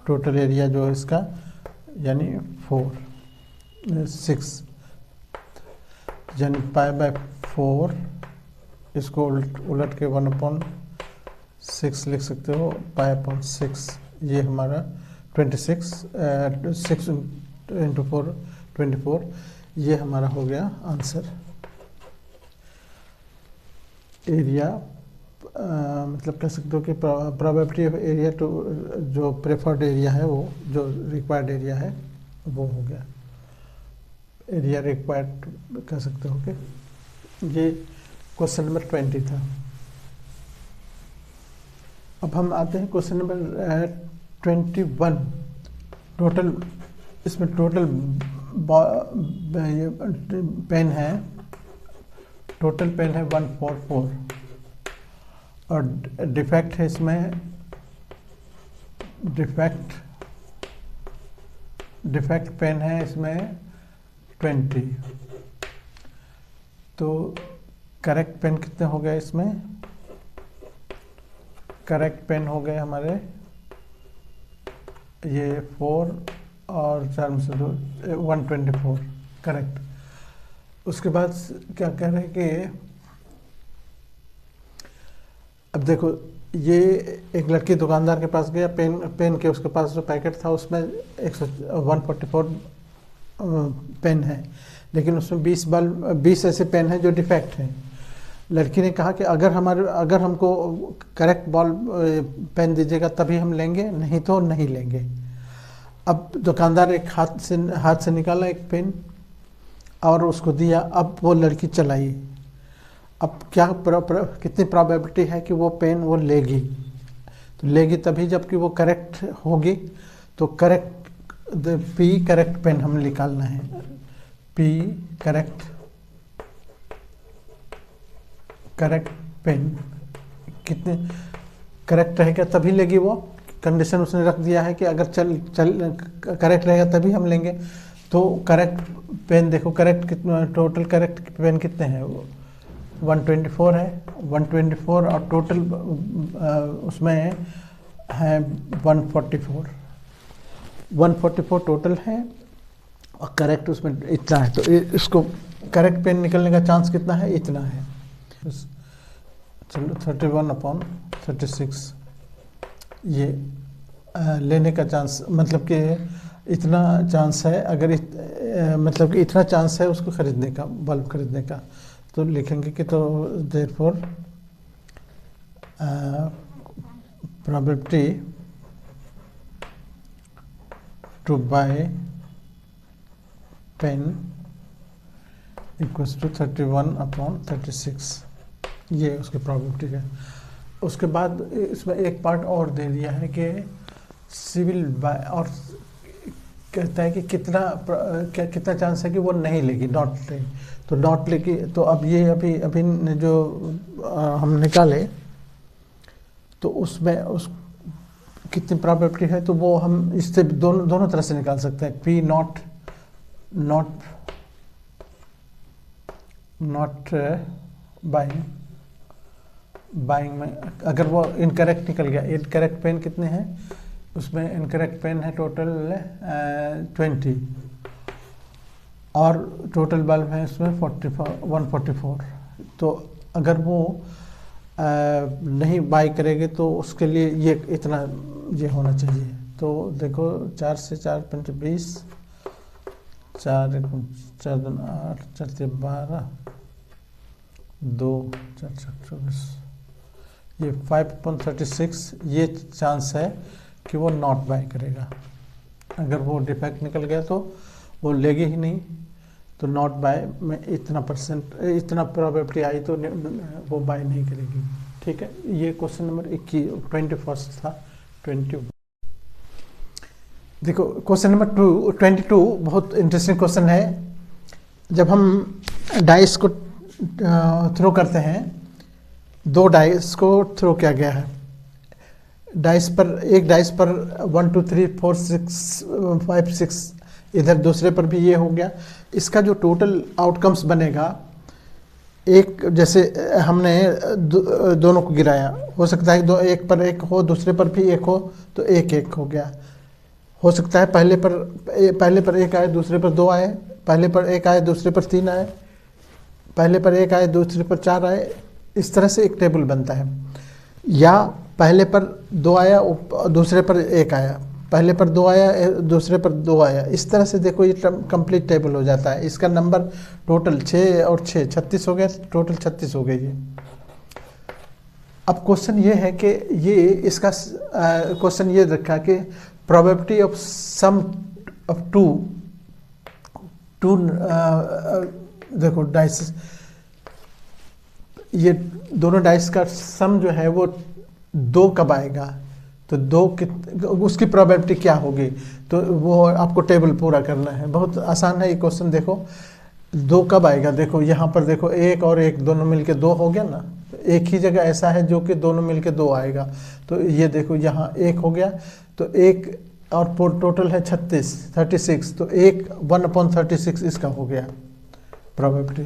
टोटल एरिया जो इसका यानी 6 यानी π/4 इसको उलट के 1/6 लिख सकते हो, π/6 ये हमारा 26 6 इंटू 4 24 ये हमारा हो गया आंसर। एरिया मतलब कह सकते हो कि प्रोबेबिलिटी ऑफ एरिया टू जो प्रेफर्ड एरिया है वो जो रिक्वायर्ड एरिया है वो हो गया एरिया रिक्वायर्ड कह सकते हो कि ये क्वेश्चन नंबर 20 था। अब हम आते हैं क्वेश्चन नंबर 21। टोटल इसमें टोटल पेन है, टोटल पेन है 144 और डिफेक्ट है इसमें डिफेक्ट पेन है इसमें 20। तो करेक्ट पेन कितने हो गए इसमें? करेक्ट पेन हो गए हमारे ये 4 और 4 में से 2 124 करेक्ट। उसके बाद क्या कह रहे हैं कि अब देखो ये एक लड़की दुकानदार के पास गया, पेन के उसके पास जो पैकेट था उसमें 144 पेन है, लेकिन उसमें 20 ऐसे पेन हैं जो डिफेक्ट हैं। लड़की ने कहा कि अगर हमको करेक्ट पेन दीजिएगा तभी हम लेंगे, नहीं तो नहीं लेंगे। अब दुकानदार एक हाथ से निकाला एक पेन और उसको दिया। अब वो लड़की चलाई, अब क्या कितनी प्रोबेबिलिटी है कि वो पेन वो लेगी? तो लेगी तभी जबकि वो करेक्ट होगी। तो P करेक्ट पेन हमें निकालना है। P करेक्ट पेन कितने करेक्ट रहेगा तभी लेगी वो। कंडीशन उसने रख दिया है कि अगर करेक्ट रहेगा तभी हम लेंगे। तो करेक्ट पेन देखो, करेक्ट कितना टोटल करेक्ट पेन कितने हैं? 124 है, 124 और टोटल उसमें है 144 टोटल है और करेक्ट उसमें इतना है। तो इसको करेक्ट पेन निकलने का चांस कितना है? इतना है। चलो 31/36 ये लेने का चांस मतलब कि इतना चांस है। अगर मतलब कि इतना चांस है उसको खरीदने का, बल्ब खरीदने का। तो लिखेंगे कि तो therefore probability to buy pen equals to 31/36 ये उसकी प्रोबेबिलिटी है। उसके बाद इसमें एक पार्ट और दे दिया है कि सिविल बाय, और कहता है कि कितना चांस है कि वो नहीं लेगी, नॉट लेगी। तो नॉट लेगी तो अब ये अभी जो हम निकाले तो उसमें उस कितनी प्रोबेबिलिटी है, तो वो हम इससे दोनों तरह से निकाल सकते हैं। P नॉट बाइंग में अगर वो इनकरेक्ट निकल गया। इनकरेक्ट पेन कितने हैं उसमें? इनकरेक्ट पेन है टोटल 20 और टोटल बल्ब है इसमें 144। तो अगर वो नहीं बाई करेंगे तो उसके लिए ये इतना ये होना चाहिए। तो देखो 4 से 4 5 20 4 1 4 2 8 4 3 12 2 4 4 24 ये 5/36 ये चांस है कि वो नॉट बाय करेगा। अगर वो डिफेक्ट निकल गया तो वो लेगी ही नहीं। तो नॉट बाय में इतना प्रोबेबिलिटी आई तो वो बाय नहीं करेगी। ठीक है, ये क्वेश्चन नंबर 21 था। 21 देखो क्वेश्चन नंबर 22 बहुत इंटरेस्टिंग क्वेश्चन है। जब हम डाइस को थ्रो करते हैं, 2 डाइस को थ्रो किया गया है। एक डाइस पर 1 2 3 4 6 5 6 इधर दूसरे पर भी ये हो गया। इसका जो टोटल आउटकम्स बनेगा एक जैसे हमने दोनों को गिराया, हो सकता है एक पर एक हो, दूसरे पर भी एक हो, तो एक एक हो गया। हो सकता है पहले पर एक आए, दूसरे पर दो आए, पहले पर एक आए, दूसरे पर तीन आए, पहले पर एक आए, दूसरे पर चार आए। इस तरह से एक टेबल बनता है। या पहले पर दो आया, दूसरे पर एक आया, पहले पर दो आया, दूसरे पर दो आया। इस तरह से देखो ये कंप्लीट टेबल हो जाता है। इसका नंबर टोटल 6 और 6 36 हो गया, टोटल 36 हो गई ये। अब क्वेश्चन ये है कि ये इसका क्वेश्चन ये रखा कि probability of sum of two देखो डाइस, ये दोनों डाइस का सम जो है वो 2 कब आएगा, तो 2 उसकी प्रोबेबिलिटी क्या होगी, तो वो आपको टेबल पूरा करना है। बहुत आसान है ये क्वेश्चन। देखो 2 कब आएगा, देखो यहाँ पर देखो 1 और 1 दोनों मिलके 2 हो गया ना। एक ही जगह ऐसा है जो कि दोनों मिलके 2 आएगा, तो ये देखो यहाँ 1 हो गया, तो 1 और टोटल है 36, तो 1/36 इसका हो गया प्रोबेबिलिटी।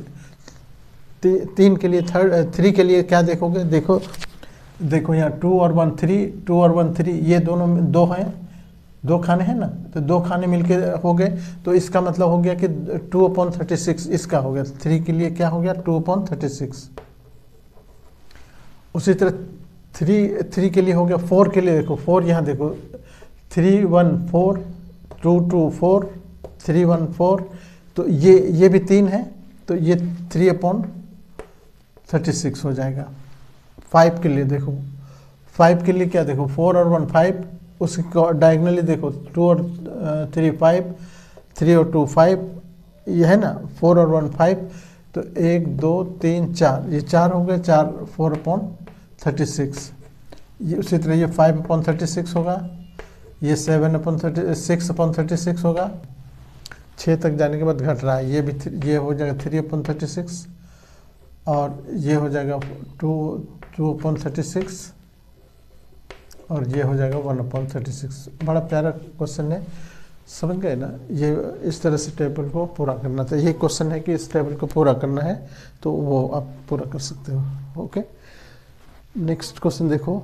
3 के लिए 3 के लिए क्या देखोगे, देखो यहाँ 2 और 1 3, ये दोनों 2 हैं, 2 खाने हैं ना, तो 2 खाने मिलके हो गए, तो इसका मतलब हो गया कि 2/36 इसका हो गया। 3 के लिए क्या हो गया 2/36। उसी तरह 3 के लिए हो गया। 4 के लिए देखो, 4 यहाँ देखो 3 1 4, 2 2 4, 3 1 4, तो ये भी 3 है, तो ये 3/36 हो जाएगा। 5 के लिए देखो, 5 के लिए क्या देखो 4 और 1 5, उसको डायगनली देखो 2 और 3 5, 3 और 2 5, ये है ना 4 और 1 5, तो 1 2 3 4, ये 4 हो गए, 4 4/36। ये उसी तरह ये 5/36 होगा, ये 6/36 होगा। 6 तक जाने के बाद घट रहा है, ये हो जाएगा 3/36, और ये हो जाएगा 2/36, और ये हो जाएगा 1/36। बड़ा प्यारा क्वेश्चन है, समझ गए ना। ये इस तरह से टेबल को पूरा करना था। ये क्वेश्चन है कि इस टेबल को पूरा करना है, तो वो आप पूरा कर सकते हो। ओके, नेक्स्ट क्वेश्चन देखो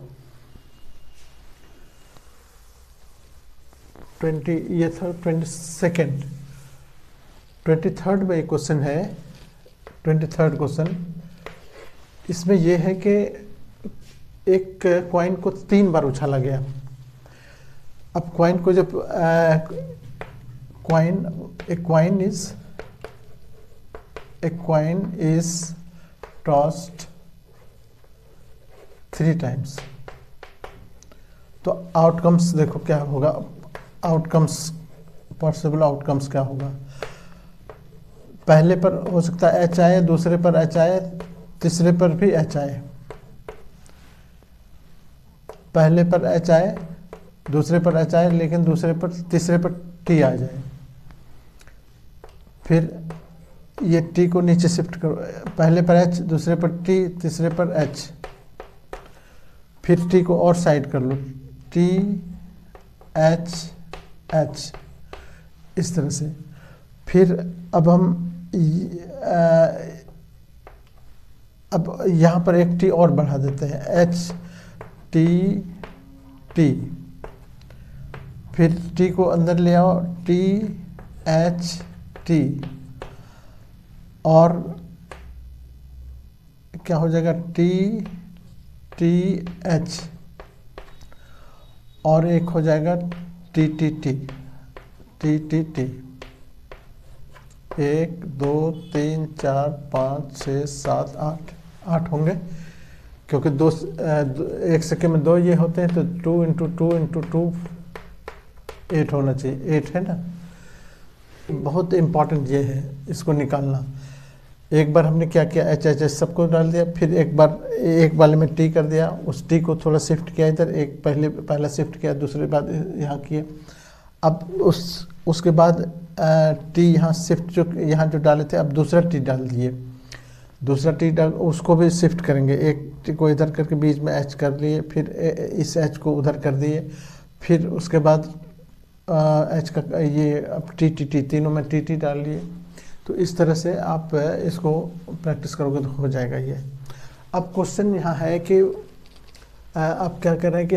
23rd में एक क्वेश्चन है। 23rd क्वेश्चन, इसमें यह है कि एक कॉइन को 3 बार उछाला गया। अब कॉइन को जब कॉइन इज टॉस्ड 3 टाइम्स, तो आउटकम्स देखो क्या होगा। पॉसिबल आउटकम्स क्या होगा। पहले पर हो सकता है एच आए, दूसरे पर एच आए, तीसरे पर भी एच आए। पहले पर एच आए, दूसरे पर एच आए, लेकिन तीसरे पर टी आ जाए। फिर ये टी को नीचे शिफ्ट करो, पहले पर एच, दूसरे पर टी, तीसरे पर एच। फिर टी को और साइड कर लो, टी एच एच, इस तरह से। फिर अब यहाँ पर एक टी और बढ़ा देते हैं, एच टी टी। फिर टी को अंदर ले आओ, टी एच टी, और क्या हो जाएगा टी टी एच, और एक हो जाएगा T T T T T T. 1 2 3 4 5 6 7 8 होंगे, क्योंकि एक सेकेंड में 2 ये होते हैं, तो 2 × 2 × 2 8 होना चाहिए। 8 है ना। बहुत इम्पॉर्टेंट ये है, इसको निकालना। एक बार हमने क्या किया, एच एच एच सबको डाल दिया, फिर एक वाले में टी कर दिया, उस टी को थोड़ा शिफ्ट किया इधर, एक पहला शिफ्ट किया, दूसरे बाद यहाँ किए। अब उसके बाद टी यहाँ शिफ्ट यहाँ जो डाले थे, अब दूसरा टी डाल दिए। दूसरा टी डाल, उसको भी शिफ्ट करेंगे, एक टी को इधर करके बीच में एच कर लिए, फिर इस एच को उधर कर दिए, फिर उसके बाद एच का ये अब टी टी टी, तीनों में टी टी डाल लिए। तो तो इस तरह से आप इसको प्रैक्टिस करोगे तो हो जाएगा ये। अब क्वेश्चन यहाँ है कि आप क्या कर रहे हैं कि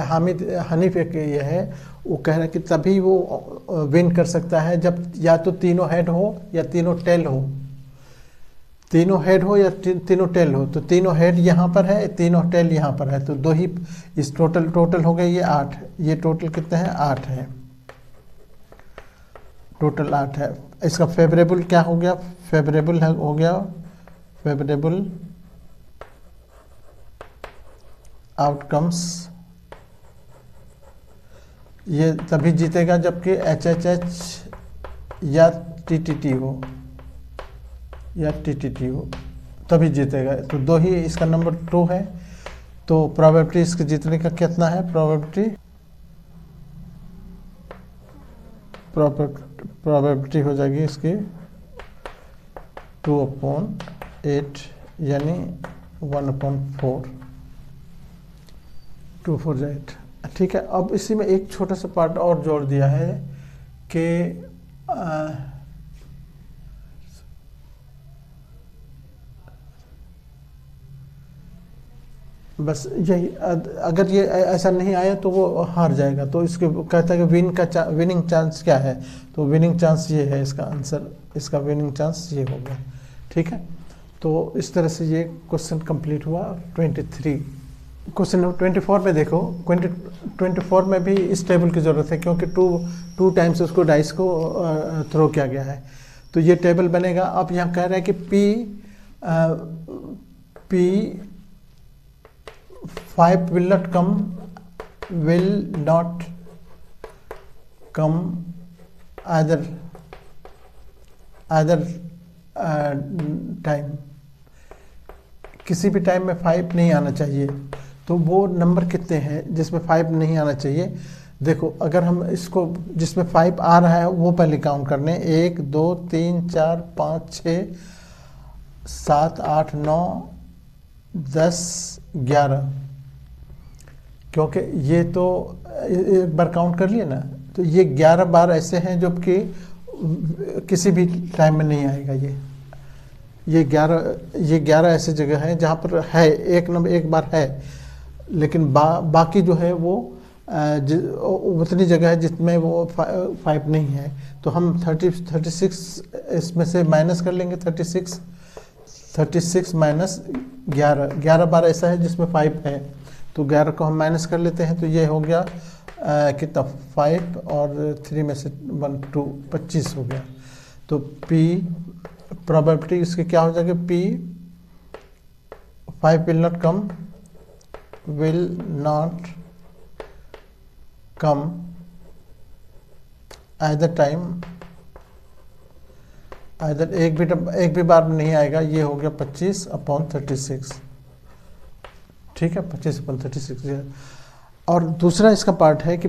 हामिद हनीफ एक ये है, वो कह रहा है कि तभी वो विन कर सकता है जब या तो तीनों हेड हो या तीनों टेल हो, तीनों हेड हो या तीनों टेल हो। तो तीनों हेड यहाँ पर है, तीनों टेल यहाँ पर है, तो दो ही इस टोटल हो गए ये 8, ये टोटल कितने हैं 8 है, टोटल 8 है। इसका फेवरेबल क्या हो गया, फेवरेबल हो गया, फेवरेबल आउटकम्स ये तभी जीतेगा जबकि HHH या TTT हो, या TTT हो, तभी जीतेगा। तो दो ही, इसका नंबर 2 है, तो प्रोबेबिलिटी इसके जीतने का कितना है, प्रोबेबिलिटी हो जाएगी इसकी 2/8 यानी 1/4, 2 4 8। ठीक है, अब इसी में एक छोटा सा पार्ट और जोड़ दिया है कि बस यही, अगर ये ऐसा नहीं आया तो वो हार जाएगा। तो इसके कहता है कि विनिंग चांस क्या है, तो विनिंग चांस ये है, इसका आंसर, इसका विनिंग चांस ये हो गया। ठीक है, तो इस तरह से ये क्वेश्चन कंप्लीट हुआ 23। क्वेश्चन नंबर 24 में देखो, 24 में भी इस टेबल की ज़रूरत है क्योंकि टू टाइम्स उसको डाइस को थ्रो किया गया है, तो ये टेबल बनेगा। अब यहाँ कह रहे हैं कि P 5 will not come either time, किसी भी टाइम में 5 नहीं आना चाहिए। तो वो नंबर कितने हैं जिसमें 5 नहीं आना चाहिए। देखो, अगर हम इसको जिसमें 5 आ रहा है वो पहले काउंट करने, 1 2 3 4 5 6 7 8 9 10 11, क्योंकि ये तो एक बार काउंट कर लिए ना, तो ये 11 बार ऐसे हैं जो कि किसी भी टाइम में नहीं आएगा। ये 11 ऐसी जगह है जहाँ पर है एक नंबर एक बार है, लेकिन बाकी जो है वो उतनी जगह है जिसमें वो 5 नहीं है। तो हम 36 इसमें से माइनस कर लेंगे, 36 माइनस 11 बार ऐसा है जिसमें 5 है, तो 11 को हम माइनस कर लेते हैं, तो ये हो गया कितना 5 और 3 में से 1 2 25 हो गया। तो P प्रोबेबिलिटी इसकी क्या हो जाएगी, P 5 will not come either time, either एक भी बार नहीं आएगा। ये हो गया 25/36। ठीक है, 25/36। और दूसरा इसका पार्ट है कि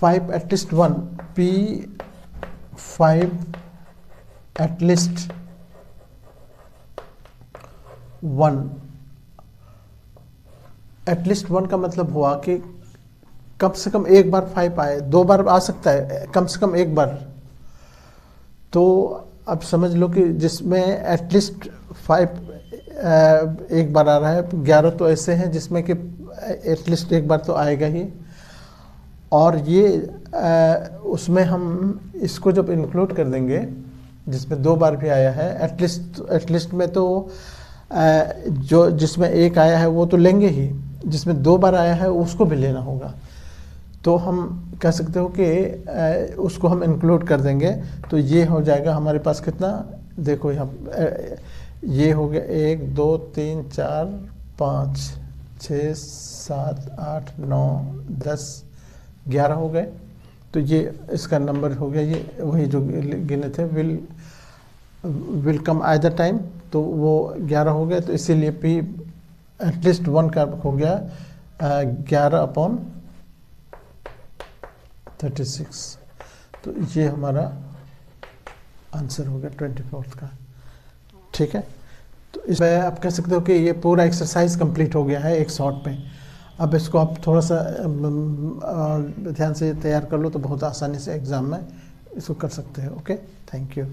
5 एटलीस्ट 1, P 5 एटलीस्ट 1, एटलीस्ट 1 का मतलब हुआ कि कम से कम एक बार 5 आए, 2 बार आ सकता है, कम से कम एक बार। तो अब समझ लो कि जिसमें एटलीस्ट 5 एक बार आ रहा है, 11 तो ऐसे हैं जिसमें कि एटलीस्ट एक बार तो आएगा ही। और ये उसमें हम इसको जब इंक्लूड कर देंगे जिसमें 2 बार भी आया है, एटलीस्ट में तो जो जिसमें एक आया है वो तो लेंगे ही, जिसमें 2 बार आया है उसको भी लेना होगा। तो हम कह सकते हो कि उसको हम इंक्लूड कर देंगे, तो ये हो जाएगा हमारे पास कितना, देखो यहाँ ये हो गया 1 2 3 4 5 6 7 8 9 10 11 हो गए। तो ये इसका नंबर हो गया, ये वही जो गिने थे, विल कम आइदर टाइम, तो वो 11 हो गए। तो इसीलिए P एटलीस्ट 1 का हो गया 11/36। तो ये हमारा आंसर हो गया 24 का। ठीक है, तो इसमें आप कह सकते हो कि ये पूरा एक्सरसाइज कंप्लीट हो गया है एक शॉट पे। अब इसको आप थोड़ा सा ध्यान से तैयार कर लो तो बहुत आसानी से एग्ज़ाम में इसको कर सकते हैं। Okay, thank you.